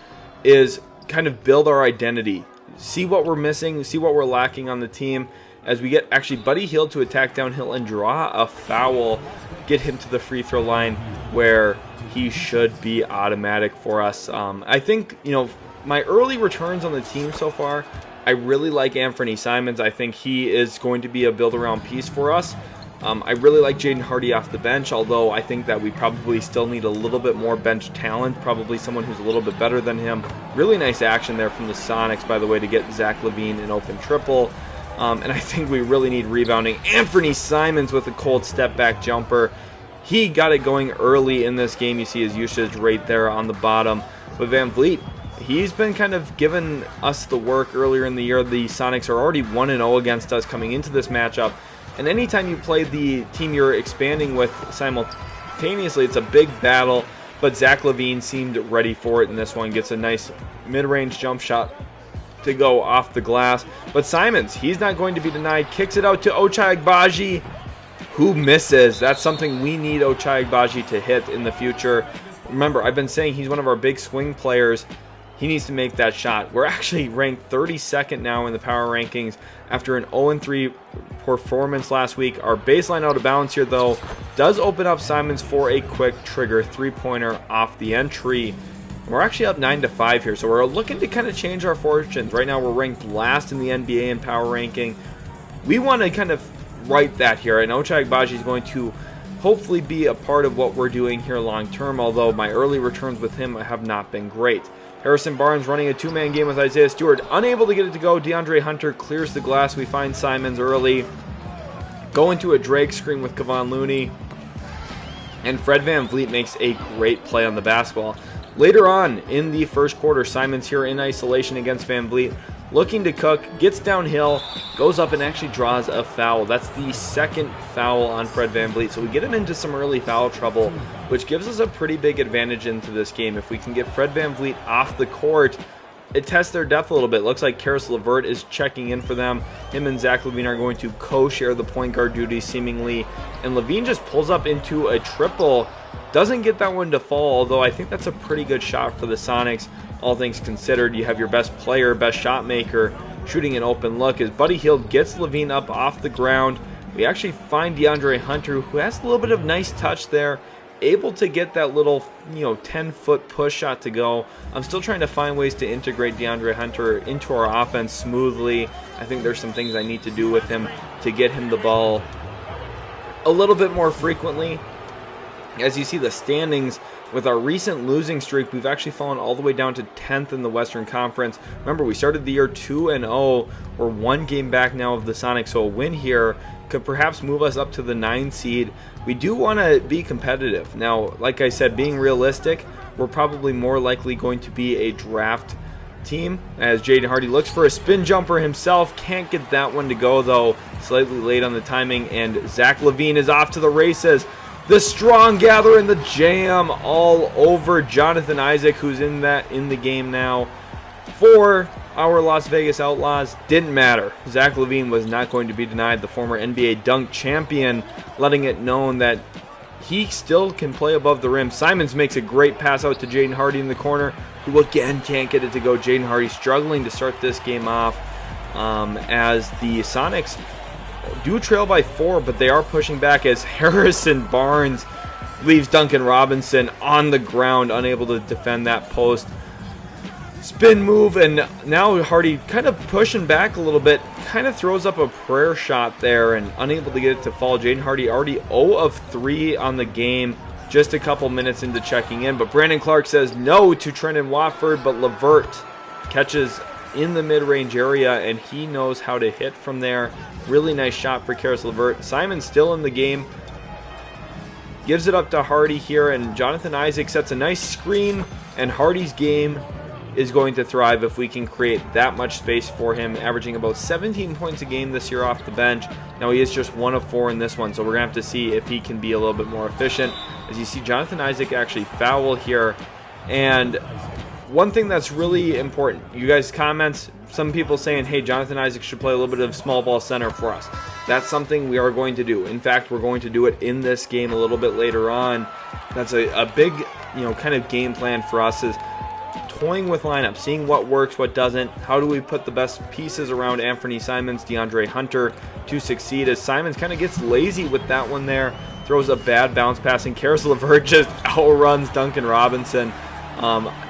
is kind of build our identity. See what we're missing, see what we're lacking on the team, as we get actually Buddy Hield to attack downhill and draw a foul, get him to the free throw line where he should be automatic for us. I think, you know, my early returns on the team so far, I really like Anthony Simons. I think he is going to be a build-around piece for us. I really like Jaden Hardy off the bench, although I think that we probably still need a little bit more bench talent, probably someone who's a little bit better than him. Really nice action there from the Sonics, by the way, to get Zach LaVine an open triple. And I think we really need rebounding. Anthony Simons with a cold step-back jumper. He got it going early in this game. You see his usage right there on the bottom. But VanVleet, he's been kind of giving us the work earlier in the year. The Sonics are already 1-0 against us coming into this matchup. And anytime you play the team you're expanding with simultaneously, it's a big battle. But Zach LaVine seemed ready for it in this one. Gets a nice mid-range jump shot to go off the glass. But Simons, he's not going to be denied. Kicks it out to Ochai Agbaji, who misses. That's something we need Ochai Agbaji to hit in the future. Remember, I've been saying he's one of our big swing players. He needs to make that shot. We're actually ranked 32nd now in the power rankings after an 0-3 performance last week. Our baseline out of bounds here, though, does open up Simons for a quick trigger three-pointer off the entry. We're actually up 9-5 here, so we're looking to kind of change our fortunes. Right now, we're ranked last in the NBA in power ranking. We want to kind of right that here, and Ochai Agbaji is going to hopefully be a part of what we're doing here long-term, although my early returns with him have not been great. Harrison Barnes running a two-man game with Isaiah Stewart, unable to get it to go. DeAndre Hunter clears the glass. We find Simons early. Go into a drag screen with Kevon Looney. And Fred VanVleet makes a great play on the basketball. Later on in the first quarter, Simons here in isolation against VanVleet, looking to cook, gets downhill, goes up and actually draws a foul. That's the second foul on Fred VanVleet. So we get him into some early foul trouble, which gives us a pretty big advantage into this game. If we can get Fred VanVleet off the court, it tests their depth a little bit. Looks like Karis LeVert is checking in for them. Him and Zach LaVine are going to co-share the point guard duties seemingly. And LaVine just pulls up into a triple. Doesn't get that one to fall, although I think that's a pretty good shot for the Sonics. All things considered, you have your best player, best shot maker, shooting an open look as Buddy Hield gets LaVine up off the ground. We actually find DeAndre Hunter, who has a little bit of nice touch there, able to get that little 10-foot push shot to go. I'm still trying to find ways to integrate DeAndre Hunter into our offense smoothly. I think there's some things I need to do with him to get him the ball a little bit more frequently. As you see the standings, with our recent losing streak, we've actually fallen all the way down to 10th in the Western Conference. Remember, we started the year 2-0. We're one game back now of the Sonics, so a win here could perhaps move us up to the 9 seed. We do want to be competitive. Now, like I said, being realistic, we're probably more likely going to be a draft team, as Jaden Hardy looks for a spin jumper himself. Can't get that one to go, though. Slightly late on the timing, and Zach Levine is off to the races. The strong gather and the jam all over Jonathan Isaac, who's in the game now for our Las Vegas Outlaws. Didn't matter. Zach Levine was not going to be denied. The former NBA dunk champion, letting it known that he still can play above the rim. Simons makes a great pass out to Jaden Hardy in the corner, who again can't get it to go. Jaden Hardy struggling to start this game off, as the Sonics do trail by 4, but they are pushing back as Harrison Barnes leaves Duncan Robinson on the ground, unable to defend that post. Spin move, and now Hardy kind of pushing back a little bit, kind of throws up a prayer shot there and unable to get it to fall. Jaden Hardy already 0 of 3 on the game, just a couple minutes into checking in, but Brandon Clark says no to Trenton Watford, but Levert catches in the mid-range area, and he knows how to hit from there. Really nice shot for Karis Levert. Simon still in the game, gives it up to Hardy here, and Jonathan Isaac sets a nice screen, and Hardy's game is going to thrive if we can create that much space for him, averaging about 17 points a game this year off the bench. Now he is just 1 of 4 in this one, so we're going to have to see if he can be a little bit more efficient. As you see, Jonathan Isaac actually foul here, and one thing that's really important, you guys comments, some people saying, hey, Jonathan Isaac should play a little bit of small ball center for us. That's something we are going to do. In fact, we're going to do it in this game a little bit later on. That's a big, kind of game plan for us, is toying with lineups, seeing what works, what doesn't. How do we put the best pieces around Anthony Simons, DeAndre Hunter to succeed, as Simons kind of gets lazy with that one there, throws a bad bounce pass, and Karis Levert just outruns Duncan Robinson.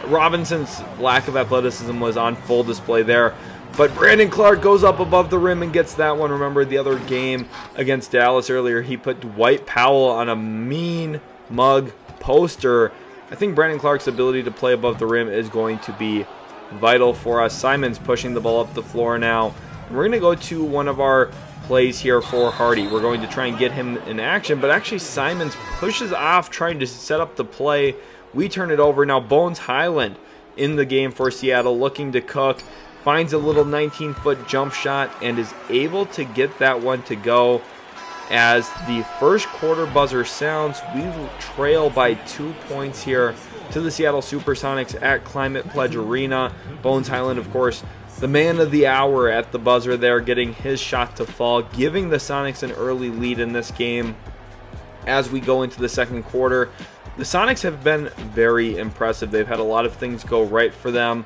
Robinson's lack of athleticism was on full display there, but Brandon Clark goes up above the rim and gets that one. Remember the other game against Dallas earlier, he put Dwight Powell on a mean mug poster. I think Brandon Clark's ability to play above the rim is going to be vital for us. Simons pushing the ball up the floor now, and we're going to go to one of our plays here for Hardy. We're going to try and get him in action, but actually Simons pushes off trying to set up the play. We turn it over. Now Bones Highland in the game for Seattle, looking to cook, finds a little 19-foot jump shot and is able to get that one to go. As the first quarter buzzer sounds, we trail by 2 points here to the Seattle Supersonics at Climate Pledge Arena. Bones Highland, of course, the man of the hour at the buzzer there, getting his shot to fall, giving the Sonics an early lead in this game. As we go into the second quarter, the Sonics have been very impressive. They've had a lot of things go right for them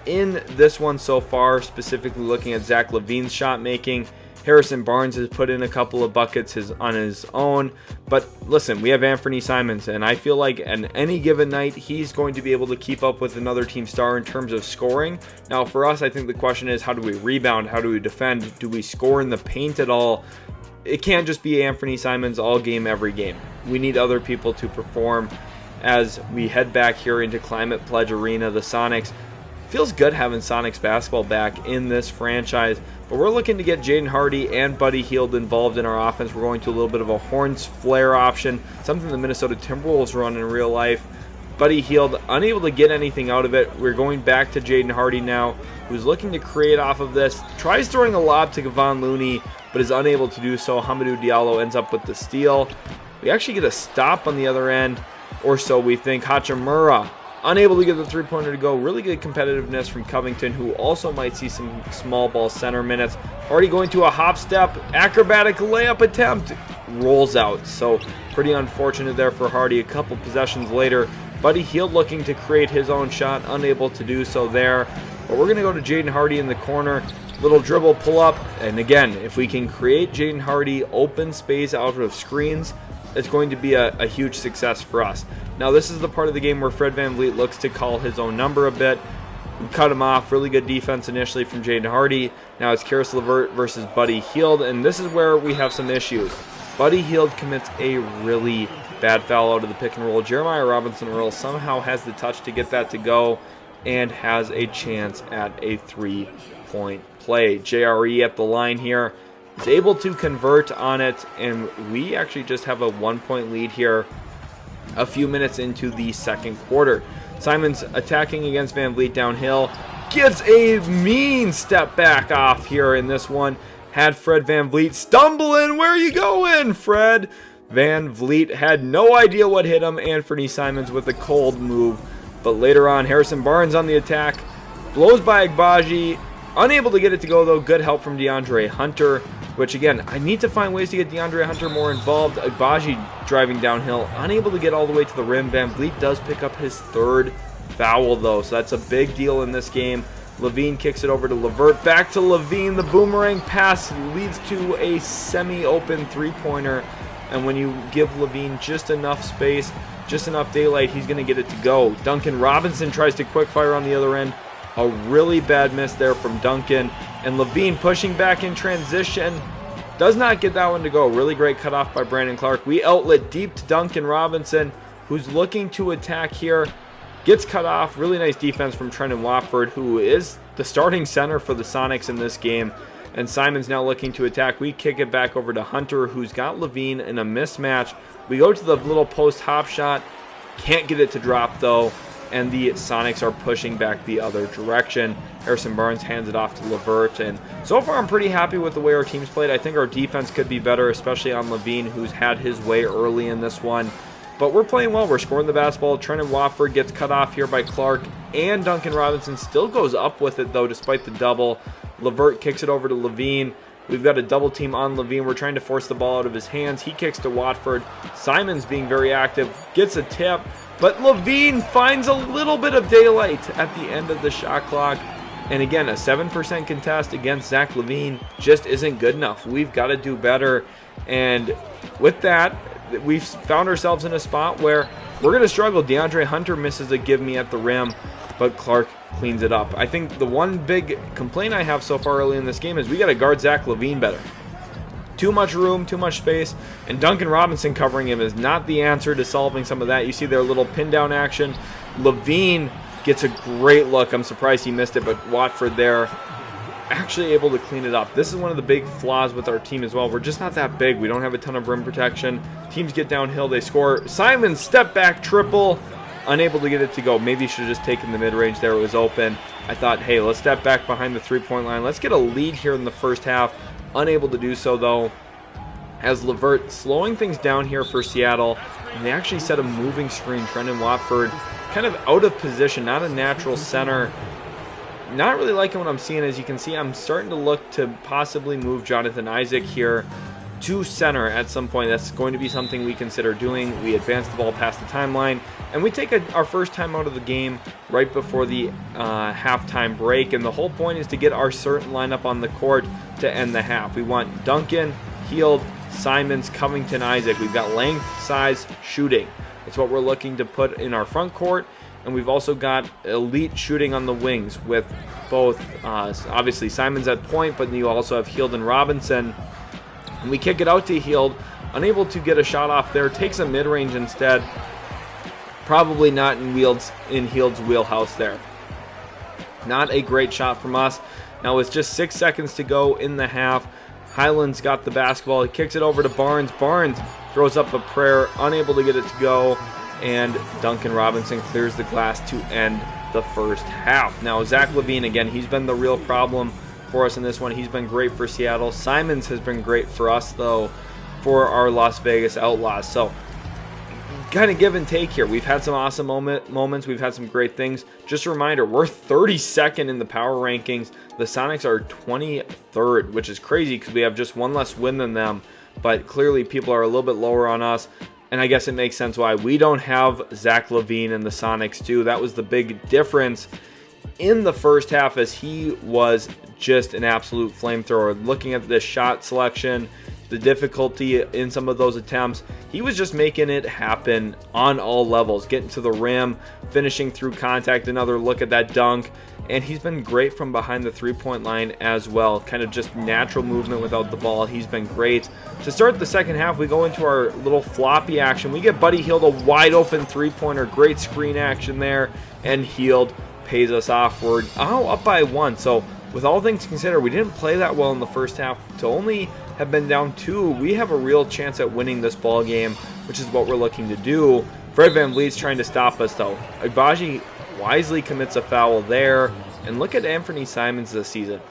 in this one so far, specifically looking at Zach Levine's shot making. Harrison Barnes has put in a couple of buckets on his own. But listen, we have Anthony Simons, and I feel like on any given night, he's going to be able to keep up with another team star in terms of scoring. Now, for us, I think the question is, how do we rebound? How do we defend? Do we score in the paint at all? It can't just be Anthony Simons all game, every game. We need other people to perform. As we head back here into Climate Pledge Arena, the Sonics, feels good having Sonics basketball back in this franchise, but we're looking to get Jaden Hardy and Buddy Hield involved in our offense. We're going to a little bit of a Horns flare option, something the Minnesota Timberwolves run in real life. Buddy Hield unable to get anything out of it. We're going back to Jaden Hardy now, who's looking to create off of this. Tries throwing a lob to Kevon Looney, but is unable to do so. Hamidou Diallo ends up with the steal. We actually get a stop on the other end, or so we think. Hachimura unable to get the three-pointer to go. Really good competitiveness from Covington, who also might see some small ball center minutes. Hardy going to a hop step, acrobatic layup attempt, rolls out. So pretty unfortunate there for Hardy. A couple possessions later, Buddy Hield looking to create his own shot, unable to do so there. But we're going to go to Jaden Hardy in the corner. Little dribble pull up, and again, if we can create Jaden Hardy open space out of screens, it's going to be a huge success for us. Now, this is the part of the game where Fred VanVleet looks to call his own number a bit. We cut him off. Really good defense initially from Jaden Hardy. Now it's Karis Levert versus Buddy Hield, and this is where we have some issues. Buddy Hield commits a really bad foul out of the pick and roll. Jeremiah Robinson-Earl somehow has the touch to get that to go and has a chance at a three-point play. JRE at the line here is able to convert on it, and we actually just have a 1-point lead here a few minutes into the second quarter. Simons attacking against VanVleet downhill, gets a mean step back off here in this one. Had Fred VanVleet stumbling. Where are you going, Fred? VanVleet had no idea what hit him. Anthony Simons with a cold move. But later on, Harrison Barnes on the attack. Blows by Agbaji. Unable to get it to go, though. Good help from DeAndre Hunter. Which, again, I need to find ways to get DeAndre Hunter more involved. Agbaji driving downhill. Unable to get all the way to the rim. VanVleet does pick up his third foul, though. So that's a big deal in this game. Levine kicks it over to LeVert. Back to Levine. The boomerang pass leads to a semi-open three-pointer. And when you give Levine just enough space, just enough daylight, he's going to get it to go. Duncan Robinson tries to quick fire on the other end. A really bad miss there from Duncan. And Levine pushing back in transition. Does not get that one to go. Really great cutoff by Brandon Clark. We outlet deep to Duncan Robinson, who's looking to attack here. Gets cut off. Really nice defense from Trendon Watford, who is the starting center for the Sonics in this game. And Simon's now looking to attack. We kick it back over to Hunter, who's got Levine in a mismatch. We go to the little post hop shot. Can't get it to drop, though. And the Sonics are pushing back the other direction. Harrison Barnes hands it off to LeVert. And so far, I'm pretty happy with the way our team's played. I think our defense could be better, especially on Levine, who's had his way early in this one. But we're playing well. We're scoring the basketball. Trendon Watford gets cut off here by Clark. And Duncan Robinson still goes up with it, though, despite the double. LeVert kicks it over to Levine. We've got a double team on Levine. We're trying to force the ball out of his hands. He kicks to Watford. Simons being very active. Gets a tip. But Levine finds a little bit of daylight at the end of the shot clock. And again, a 7% contest against Zach LaVine just isn't good enough. We've got to do better. And with that, we've found ourselves in a spot where we're going to struggle. DeAndre Hunter misses a give me at the rim, but Clark cleans it up. I think the one big complaint I have so far early in this game is we got to guard Zach LaVine better. Too much room, too much space, and Duncan Robinson covering him is not the answer to solving some of that. You see their little pin down action. Levine gets a great look. I'm surprised he missed it, but Watford there actually able to clean it up. This is one of the big flaws with our team as well. We're just not that big. We don't have a ton of rim protection. Teams get downhill, they score. Simon step back triple, unable to get it to go. Maybe he should have just taken the mid-range there. It was open. I thought, hey, let's step back behind the three-point line. Let's get a lead here in the first half. Unable to do so, though, as LeVert slowing things down here for Seattle. And they actually set a moving screen. Trendon Watford kind of out of position, not a natural center. Not really liking what I'm seeing. As you can see, I'm starting to look to possibly move Jonathan Isaac here to center at some point. That's going to be something we consider doing. We advance the ball past the timeline, and we take our first time out of the game right before the halftime break. And the whole point is to get our certain lineup on the court to end the half. We want Duncan, Hield, Simons, Covington, Isaac. We've got length, size, shooting. That's what we're looking to put in our front court. And we've also got elite shooting on the wings with both, obviously, Simons at point, but you also have Hield and Robinson. And we kick it out to Hield, unable to get a shot off there, takes a mid-range instead. Probably not in Hield's wheelhouse there. Not a great shot from us. Now with just 6 seconds to go in the half, Highland's got the basketball. He kicks it over to Barnes. Barnes throws up a prayer, unable to get it to go. And Duncan Robinson clears the glass to end the first half. Now, Zach LaVine, again, he's been the real problem for us in this one. He's been great for Seattle. Simons has been great for us, though, for our Las Vegas Outlaws. So, kind of give and take here. We've had some awesome moments. We've had some great things. Just a reminder, we're 32nd in the power rankings. The Sonics are 23rd, which is crazy because we have just one less win than them. But clearly, people are a little bit lower on us. And I guess it makes sense why we don't have Zach LaVine and the Sonics do. That was the big difference in the first half, as he was just an absolute flamethrower. Looking at the shot selection, the difficulty in some of those attempts, he was just making it happen on all levels. Getting to the rim, finishing through contact, another look at that dunk. And he's been great from behind the three-point line as well. Kind of just natural movement without the ball. He's been great. To start the second half, we go into our little floppy action. We get Buddy Hield a wide-open three-pointer. Great screen action there. And Hield pays us off. We're up by 1. So with all things considered, we didn't play that well in the first half. To only have been down 2, we have a real chance at winning this ball game, which is what we're looking to do. Fred VanVleet's trying to stop us, though. Agbaji wisely commits a foul there, And look at Anthony Simons this season.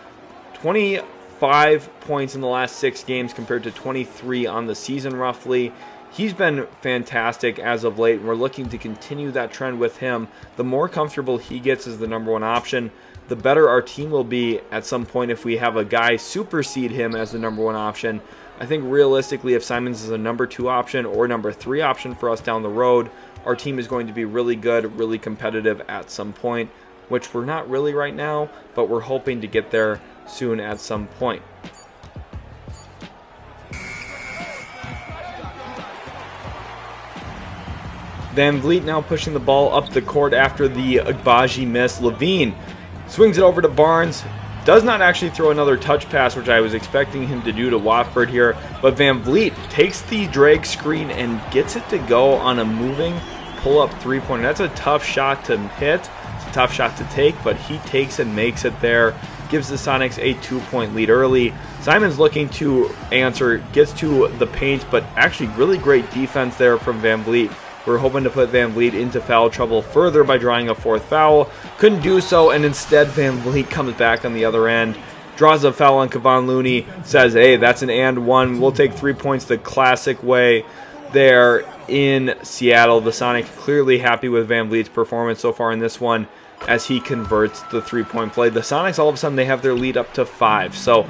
25 points in the last 6 games compared to 23 on the season roughly. He's been fantastic as of late, and we're looking to continue that trend with him. The more comfortable he gets as the number 1 option, the better our team will be at some point if we have a guy supersede him as the number 1 option. I think realistically, if Simons is a number 2 option or number 3 option for us down the road, our team is going to be really good, really competitive at some point, which we're not really right now, but we're hoping to get there soon at some point. Van Vliet now pushing the ball up the court after the Agbaji miss. Levine swings it over to Barnes. Does not actually throw another touch pass, which I was expecting him to do to Watford here. But Van Vliet takes the drag screen and gets it to go on a moving pull-up three-pointer. That's a tough shot to hit. It's a tough shot to take, but he takes and makes it there. Gives the Sonics a 2-point lead early. Simons looking to answer, gets to the paint, but actually really great defense there from Van Vliet. We're hoping to put Van Vliet into foul trouble further by drawing a 4th foul. Couldn't do so, and instead Van Vliet comes back on the other end. Draws a foul on Kevon Looney. Says, hey, that's an and 1. We'll take 3 points the classic way there in Seattle. The Sonics clearly happy with Van Vliet's performance so far in this one as he converts the 3-point play. The Sonics, all of a sudden, they have their lead up to 5. So,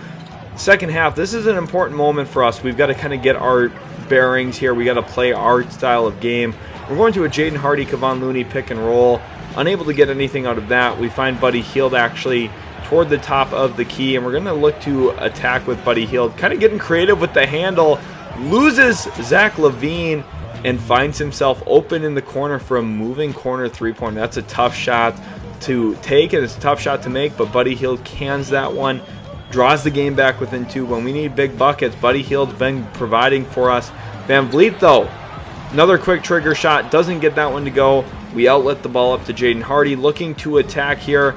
second half, this is an important moment for us. We've got to kind of get our bearings here. We got to play our style of game. We're going to a Jaden Hardy, Kevon Looney pick and roll. Unable to get anything out of that. We find Buddy Hield actually toward the top of the key, and we're going to look to attack with Buddy Hield. Kind of getting creative with the handle. Loses Zach Levine and finds himself open in the corner for a moving corner 3-pointer. That's a tough shot to take, and it's a tough shot to make, but Buddy Hield cans that one. Draws the game back within 2. When we need big buckets, Buddy Hield's been providing for us. Van Vliet, though, another quick trigger shot. Doesn't get that one to go. We outlet the ball up to Jaden Hardy, looking to attack here.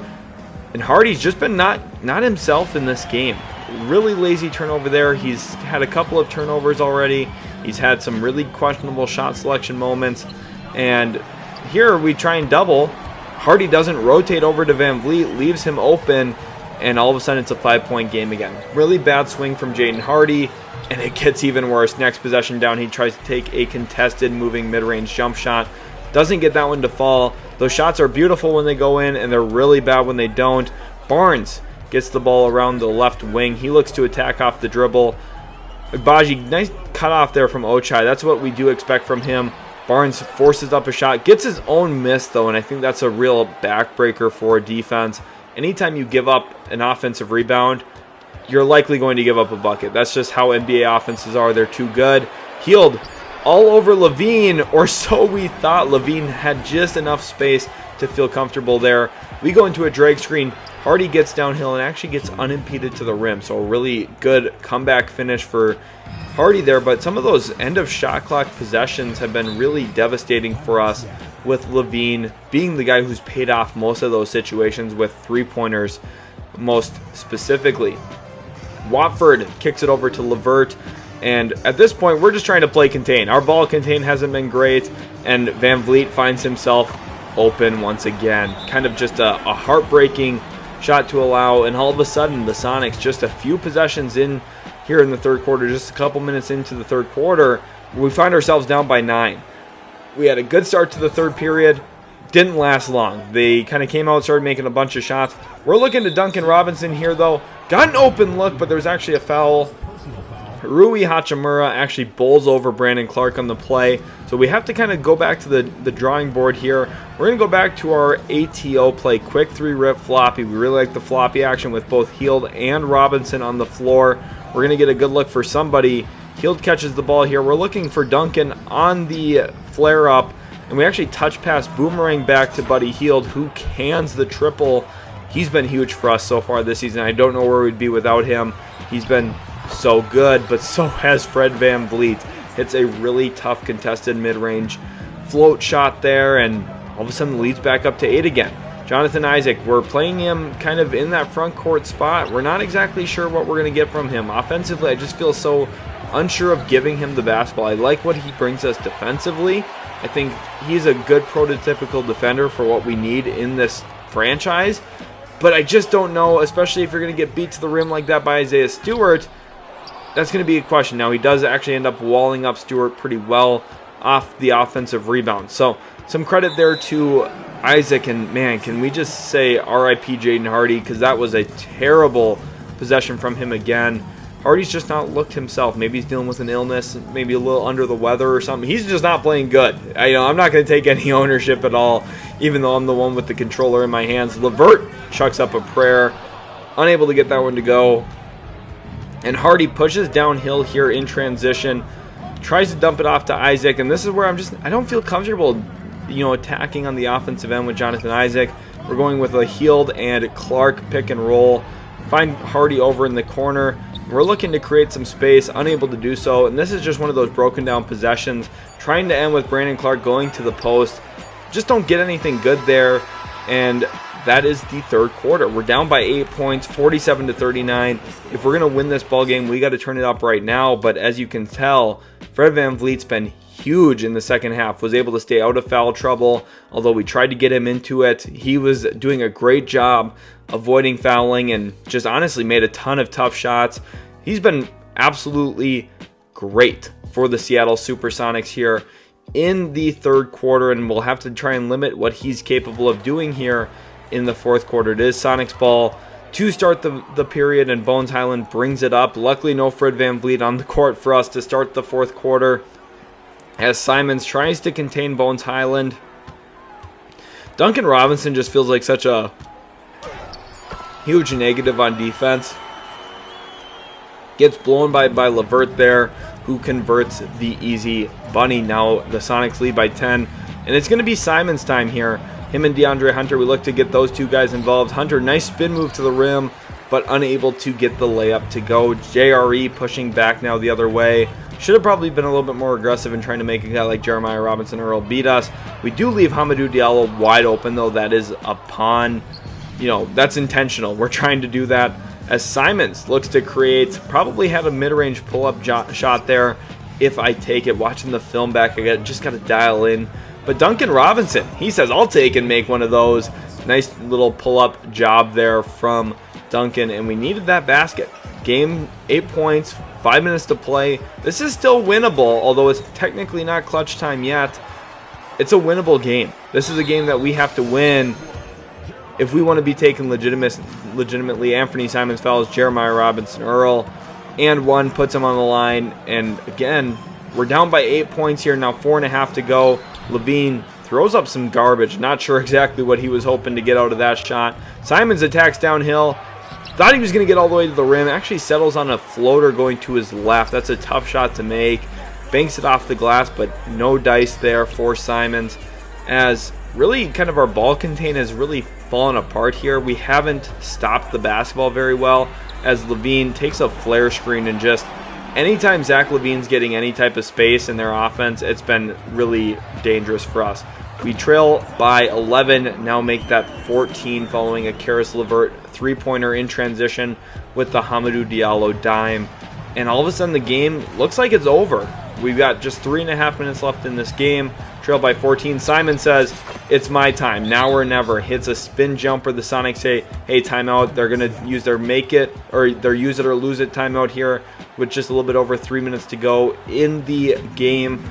And Hardy's just been not himself in this game. Really lazy turnover there. He's had a couple of turnovers already. He's had some really questionable shot selection moments. And here we try and double. Hardy doesn't rotate over to Van Vliet, leaves him open, and all of a sudden it's a 5-point game again. Really bad swing from Jaden Hardy, and it gets even worse. Next possession down, he tries to take a contested moving mid-range jump shot. Doesn't get that one to fall. Those shots are beautiful when they go in, and they're really bad when they don't. Barnes gets the ball around the left wing. He looks to attack off the dribble. Agbaji, nice cutoff there from Ochai. That's what we do expect from him. Barnes forces up a shot, gets his own miss though, and I think that's a real backbreaker for defense. Anytime you give up an offensive rebound, you're likely going to give up a bucket. That's just how NBA offenses are. They're too good. Hield all over Levine, or so we thought. Levine had just enough space to feel comfortable there. We go into a drag screen. Hardy gets downhill and actually gets unimpeded to the rim. So a really good comeback finish for Hardy there. But some of those end of shot clock possessions have been really devastating for us, with Levine being the guy who's paid off most of those situations with 3-pointers most specifically. Watford kicks it over to Levert, and at this point we're just trying to play contain. Our ball contain hasn't been great, and Van Vliet finds himself open once again. Kind of just a heartbreaking shot to allow, and all of a sudden the Sonics, just a few possessions in here in the third quarter, just a couple minutes into the third quarter, we find ourselves down by 9. We had a good start to the third period. Didn't last long. They kind of came out and started making a bunch of shots. We're looking to Duncan Robinson here, though. Got an open look, but there's actually a foul. Rui Hachimura actually bowls over Brandon Clark on the play. So we have to kind of go back to the drawing board here. We're going to go back to our ATO play. Quick 3-rip floppy. We really like the floppy action with both Hield and Robinson on the floor. We're going to get a good look for somebody. Hield catches the ball here. We're looking for Duncan on the flare-up. And we actually touch pass boomerang back to Buddy Hield, who cans the triple. He's been huge for us so far this season. I don't know where we'd be without him. He's been so good, but so has Fred Van Vliet. Hits a really tough contested mid-range float shot there, and all of a sudden the lead's back up to 8 again. Jonathan Isaac, we're playing him kind of in that front court spot. We're not exactly sure what we're going to get from him. Offensively, I just feel so unsure of giving him the basketball. I like what he brings us defensively. I think he's a good prototypical defender for what we need in this franchise. But I just don't know, especially if you're going to get beat to the rim like that by Isaiah Stewart. That's going to be a question. Now, he does actually end up walling up Stewart pretty well off the offensive rebound. So, some credit there to Isaac. And, man, can we just say RIP Jaden Hardy, because that was a terrible possession from him again. Hardy's just not looked himself. Maybe he's dealing with an illness, maybe a little under the weather or something. He's just not playing good. I'm not going to take any ownership at all, even though I'm the one with the controller in my hands. Levert chucks up a prayer, unable to get that one to go. And Hardy pushes downhill here in transition, tries to dump it off to Isaac, and this is where I don't feel comfortable, attacking on the offensive end with Jonathan Isaac. We're going with a Heald and Clark pick and roll. Find Hardy over in the corner. We're looking to create some space, unable to do so, and this is just one of those broken down possessions, trying to end with Brandon Clark going to the post. Just don't get anything good there, and that is the third quarter. We're down by 8 points, 47-39. If we're going to win this ball game, we got to turn it up right now, but as you can tell, Fred VanVleet's been huge in the second half, was able to stay out of foul trouble, although we tried to get him into it. He was doing a great job avoiding fouling and just honestly made a ton of tough shots. He's been absolutely great for the Seattle Supersonics here in the third quarter, and we'll have to try and limit what he's capable of doing here in the fourth quarter. It is Sonics ball to start the period, and Bones Highland brings it up. Luckily, no Fred VanVleet on the court for us to start the fourth quarter, as Simons tries to contain Bones Highland. Duncan Robinson just feels like such a huge negative on defense. Gets blown by Levert there, who converts the easy bunny. Now the Sonics lead by 10, and it's going to be Simons' time here. Him and DeAndre Hunter, we look to get those two guys involved. Hunter, nice spin move to the rim, but unable to get the layup to go. JRE pushing back now the other way. Should have probably been a little bit more aggressive in trying to make a guy like Jeremiah Robinson Earl beat us. We do leave Hamidou Diallo wide open, though. That is upon, that's intentional. We're trying to do that as Simons looks to create, probably had a mid-range pull-up shot there. If I take it, watching the film back, I just got to dial in. But Duncan Robinson, he says, I'll take and make one of those. Nice little pull-up job there from Duncan, and we needed that basket. Game, 8 points, 5 minutes to play. This is still winnable, although it's technically not clutch time yet. It's a winnable game. This is a game that we have to win if we want to be taken legitimately. Anthony Simons fouls Jeremiah Robinson Earl, and one puts him on the line. And again, we're down by 8 points here, now 4.5 to go. Levine throws up some garbage. Not sure exactly what he was hoping to get out of that shot. Simons attacks downhill. Thought he was going to get all the way to the rim. Actually settles on a floater going to his left. That's a tough shot to make. Banks it off the glass, but no dice there for Simons. As really kind of our ball contain has really fallen apart here. We haven't stopped the basketball very well, as Levine takes a flare screen, and just anytime Zach LaVine's getting any type of space in their offense, it's been really dangerous for us. We trail by 11, now make that 14 following a Karis LeVert three-pointer in transition with the Hamidou Diallo dime. And all of a sudden the game looks like it's over. We've got just 3.5 minutes left in this game. Trail by 14. Simon says, it's my time, now or never. Hits a spin jumper. The Sonics say, hey, timeout. They're going to use their make it, or their use it or lose it timeout here with just a little bit over 3 minutes to go in the game.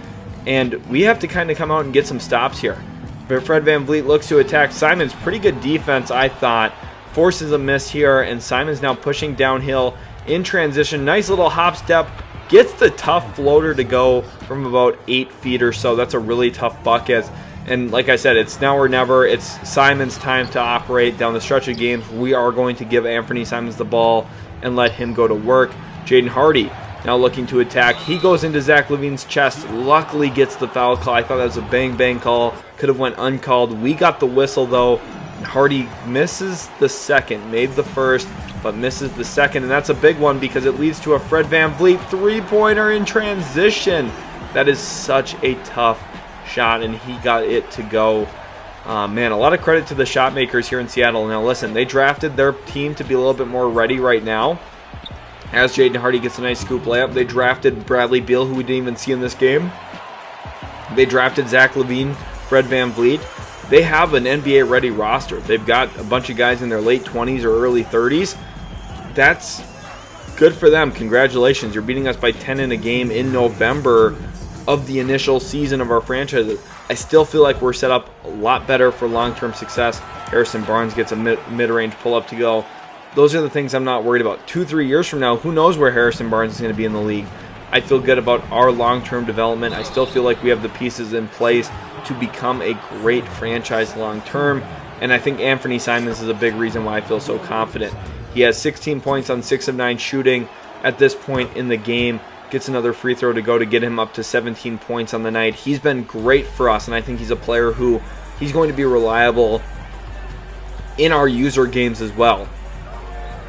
And we have to kind of come out and get some stops here. Fred VanVleet looks to attack Simons. Pretty good defense, I thought. Forces a miss here, and Simons now pushing downhill in transition. Nice little hop step. Gets the tough floater to go from about 8 feet or so. That's a really tough bucket. And like I said, it's now or never. It's Simons' time to operate down the stretch of games. We are going to give Anthony Simons the ball and let him go to work. Jaden Hardy now looking to attack. He goes into Zach LaVine's chest. Luckily gets the foul call. I thought that was a bang-bang call. Could have went uncalled. We got the whistle, though. Hardy misses the second. Made the first, but misses the second. And that's a big one because it leads to a Fred VanVleet three-pointer in transition. That is such a tough shot, and he got it to go. Man, a lot of credit to the shot makers here in Seattle. Now, listen, they drafted their team to be a little bit more ready right now. As Jaden Hardy gets a nice scoop layup, they drafted Bradley Beal, who we didn't even see in this game. They drafted Zach LaVine, Fred VanVleet. they have an NBA-ready roster. They've got a bunch of guys in their late 20s or early 30s. That's good for them. Congratulations. You're beating us by 10 in a game in November of the initial season of our franchise. I still feel like we're set up a lot better for long-term success. Harrison Barnes gets a mid-range pull-up to go. Those are the things I'm not worried about. 2-3 years from now, who knows where Harrison Barnes is going to be in the league. I feel good about our long-term development. I still feel like we have the pieces in place to become a great franchise long-term. And I think Anthony Simons is a big reason why I feel so confident. He has 16 points on 6 of 9 shooting at this point in the game. Gets another free throw to go to get him up to 17 points on the night. He's been great for us, and I think he's a player who he's going to be reliable in our user games as well.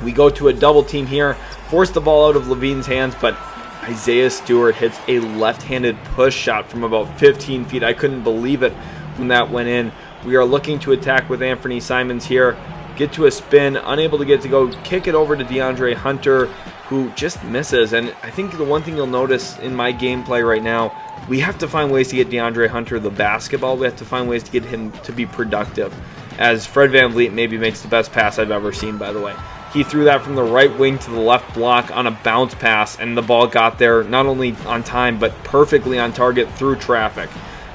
We go to a double team here, force the ball out of Levine's hands, but Isaiah Stewart hits a left-handed push shot from about 15 feet. I couldn't believe it when that went in. We are looking to attack with Anthony Simons here. Get to a spin, unable to get to go, kick it over to DeAndre Hunter, who just misses. And I think the one thing you'll notice in my gameplay right now, we have to find ways to get DeAndre Hunter the basketball. We have to find ways to get him to be productive, as Fred VanVleet maybe makes the best pass I've ever seen, by the way. He threw that from the right wing to the left block on a bounce pass, and the ball got there not only on time, but perfectly on target through traffic.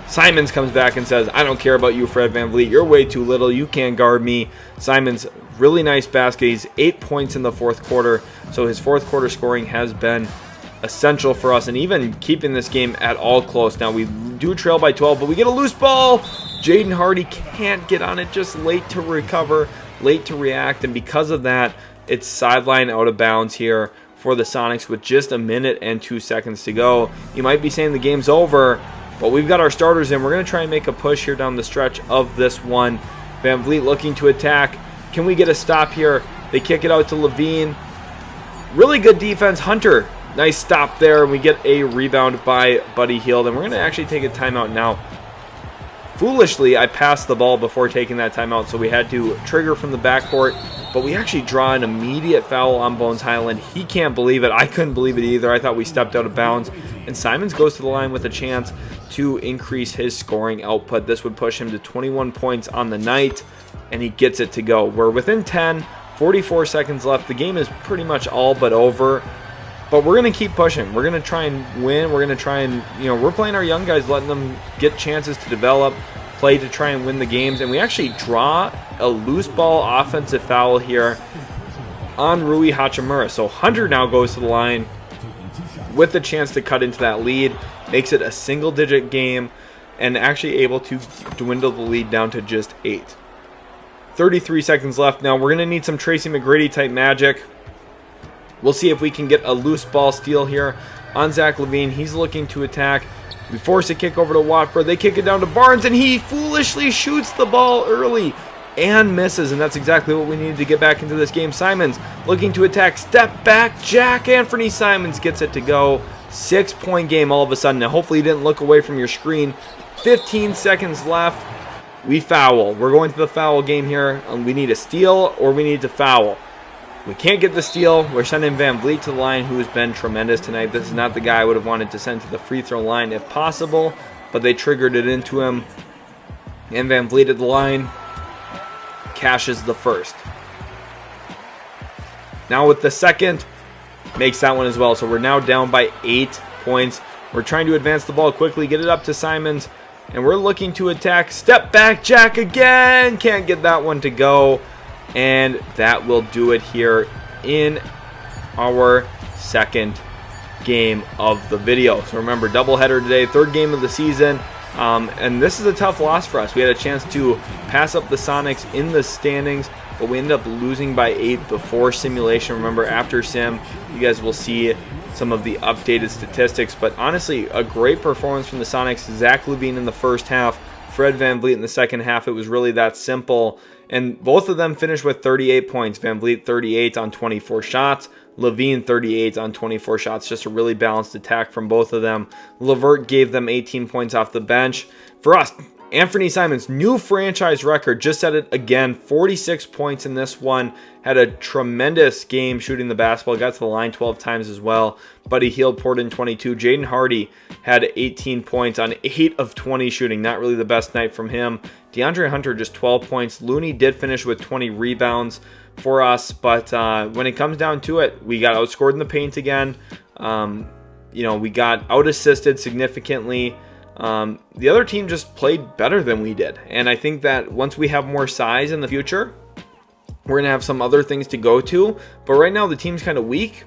Simons comes back and says, I don't care about you, Fred VanVleet. You're way too little. You can't guard me. Simons, really nice basket. He's 8 points in the fourth quarter, so his fourth quarter scoring has been essential for us, and even keeping this game at all close. Now, we do trail by 12, but we get a loose ball. Jaden Hardy can't get on it, just late to recover, late to react, and because of that, it's sideline out of bounds here for the Sonics with just a minute and 2 seconds to go. You might be saying the game's over, but we've got our starters in. We're going to try and make a push here down the stretch of this one. VanVleet looking to attack. Can we get a stop here? They kick it out to Levine. Really good defense. Hunter, nice stop there. And we get a rebound by Buddy Hield. And we're going to actually take a timeout now. Foolishly, I passed the ball before taking that timeout, so we had to trigger from the backcourt. But we actually draw an immediate foul on Bones Highland. He can't believe it. I couldn't believe it either. I thought we stepped out of bounds. And Simons goes to the line with a chance to increase his scoring output. This would push him to 21 points on the night, and he gets it to go. We're within 10, 44 seconds left. The game is pretty much all but over, but we're going to keep pushing. We're going to try and win. We're going to try and, we're playing our young guys, letting them get chances to develop, play to try and win the games, and we actually draw a loose ball offensive foul here on Rui Hachimura. So Hunter now goes to the line with the chance to cut into that lead, makes it a single-digit game, and actually able to dwindle the lead down to just 8. 33 seconds left. Now we're going to need some Tracy McGrady type magic. We'll see if we can get a loose ball steal here on Zach LaVine. He's looking to attack. We force a kick over to Watford. They kick it down to Barnes, and he foolishly shoots the ball early and misses, and that's exactly what we needed to get back into this game. Simons looking to attack. Step back, Jack. Anthony Simons gets it to go. 6-point game all of a sudden. Now, hopefully you didn't look away from your screen. 15 seconds left. We foul. We're going to the foul game here. We need a steal or we need to foul. We can't get the steal. We're sending VanVleet to the line, who has been tremendous tonight. This is not the guy I would have wanted to send to the free throw line if possible, but they triggered it into him. And VanVleet at the line cashes the first. Now with the second, makes that one as well. So we're now down by 8 points. We're trying to advance the ball quickly, get it up to Simons, and we're looking to attack. Step back, Jack again. Can't get that one to go. And that will do it here in our second game of the video. So remember, doubleheader today, third game of the season. And this is a tough loss for us. We had a chance to pass up the Sonics in the standings, but we ended up losing by 8 before simulation. Remember, after sim, you guys will see some of the updated statistics. But honestly, a great performance from the Sonics. Zach LaVine in the first half, Fred VanVleet in the second half. It was really that simple. And both of them finished with 38 points. VanVleet 38 on 24 shots. LaVine 38 on 24 shots. Just a really balanced attack from both of them. LeVert gave them 18 points off the bench. For us, Anthony Simons, new franchise record, just set it again. 46 points in this one. Had a tremendous game shooting the basketball. Got to the line 12 times as well. Buddy Hield poured in 22. Jaden Hardy had 18 points on 8 of 20 shooting. Not really the best night from him. DeAndre Hunter just 12 points. Looney did finish with 20 rebounds for us, but when it comes down to it, we got outscored in the paint again. We got out-assisted significantly. The other team just played better than we did. And I think that once we have more size in the future, we're going to have some other things to go to. But right now, the team's kind of weak.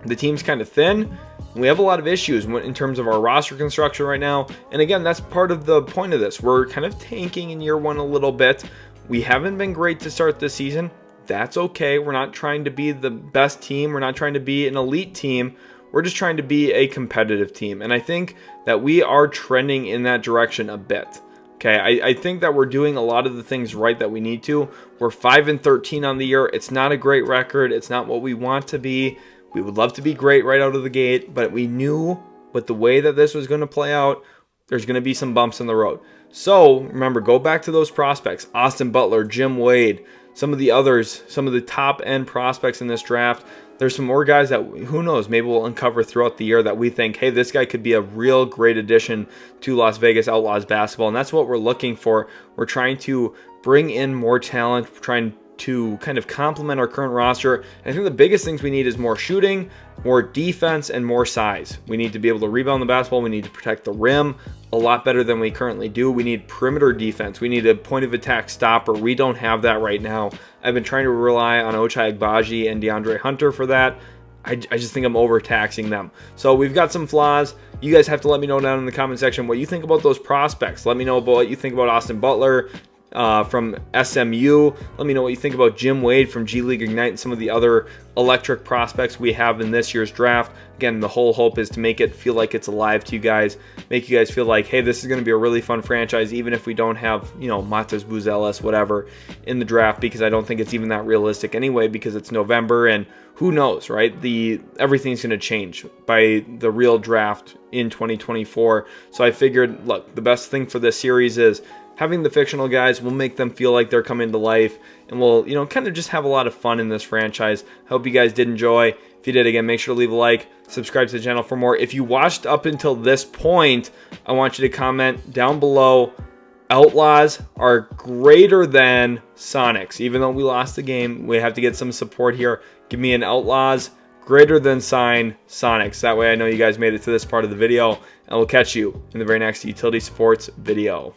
The team's kind of thin. We have a lot of issues in terms of our roster construction right now. And again, that's part of the point of this. We're kind of tanking in year one a little bit. We haven't been great to start this season. That's okay. We're not trying to be the best team. We're not trying to be an elite team. We're just trying to be a competitive team. And I think that we are trending in that direction a bit. Okay, I think that we're doing a lot of the things right that we need to. We're 5-13 on the year. It's not a great record. It's not what we want to be. We would love to be great right out of the gate, but we knew with the way that this was going to play out, there's going to be some bumps in the road. So remember, go back to those prospects. Austin Butler, Jim Wade, some of the others, some of the top end prospects in this draft. There's some more guys that, who knows, maybe we'll uncover throughout the year that we think, hey, this guy could be a real great addition to Las Vegas Outlaws basketball. And that's what we're looking for. We're trying to bring in more talent, trying to kind of complement our current roster. And I think the biggest things we need is more shooting, more defense, and more size. We need to be able to rebound the basketball. We need to protect the rim a lot better than we currently do. We need perimeter defense. We need a point of attack stopper. We don't have that right now. I've been trying to rely on Ochai Agbaji and DeAndre Hunter for that. I just think I'm overtaxing them. So we've got some flaws. You guys have to let me know down in the comment section what you think about those prospects. Let me know about what you think about Austin Butler from SMU. Let me know what you think about Jim Wade from G League Ignite and some of the other electric prospects we have in this year's draft. Again, the whole hope is to make it feel like it's alive to you guys, make you guys feel like, hey, this is going to be a really fun franchise, even if we don't have, Matas Buzelis, whatever, in the draft, because I don't think it's even that realistic anyway, because it's November and who knows, right? Everything's going to change by the real draft in 2024. So I figured, look, the best thing for this series is having the fictional guys. Will make them feel like they're coming to life, and we'll, kind of just have a lot of fun in this franchise. Hope you guys did enjoy. If you did, again, make sure to leave a like, subscribe to the channel for more. If you watched up until this point, I want you to comment down below, Outlaws are greater than Sonics. Even though we lost the game, we have to get some support here. Give me an Outlaws greater than sign Sonics. That way I know you guys made it to this part of the video, and we'll catch you in the very next Utility Sports video.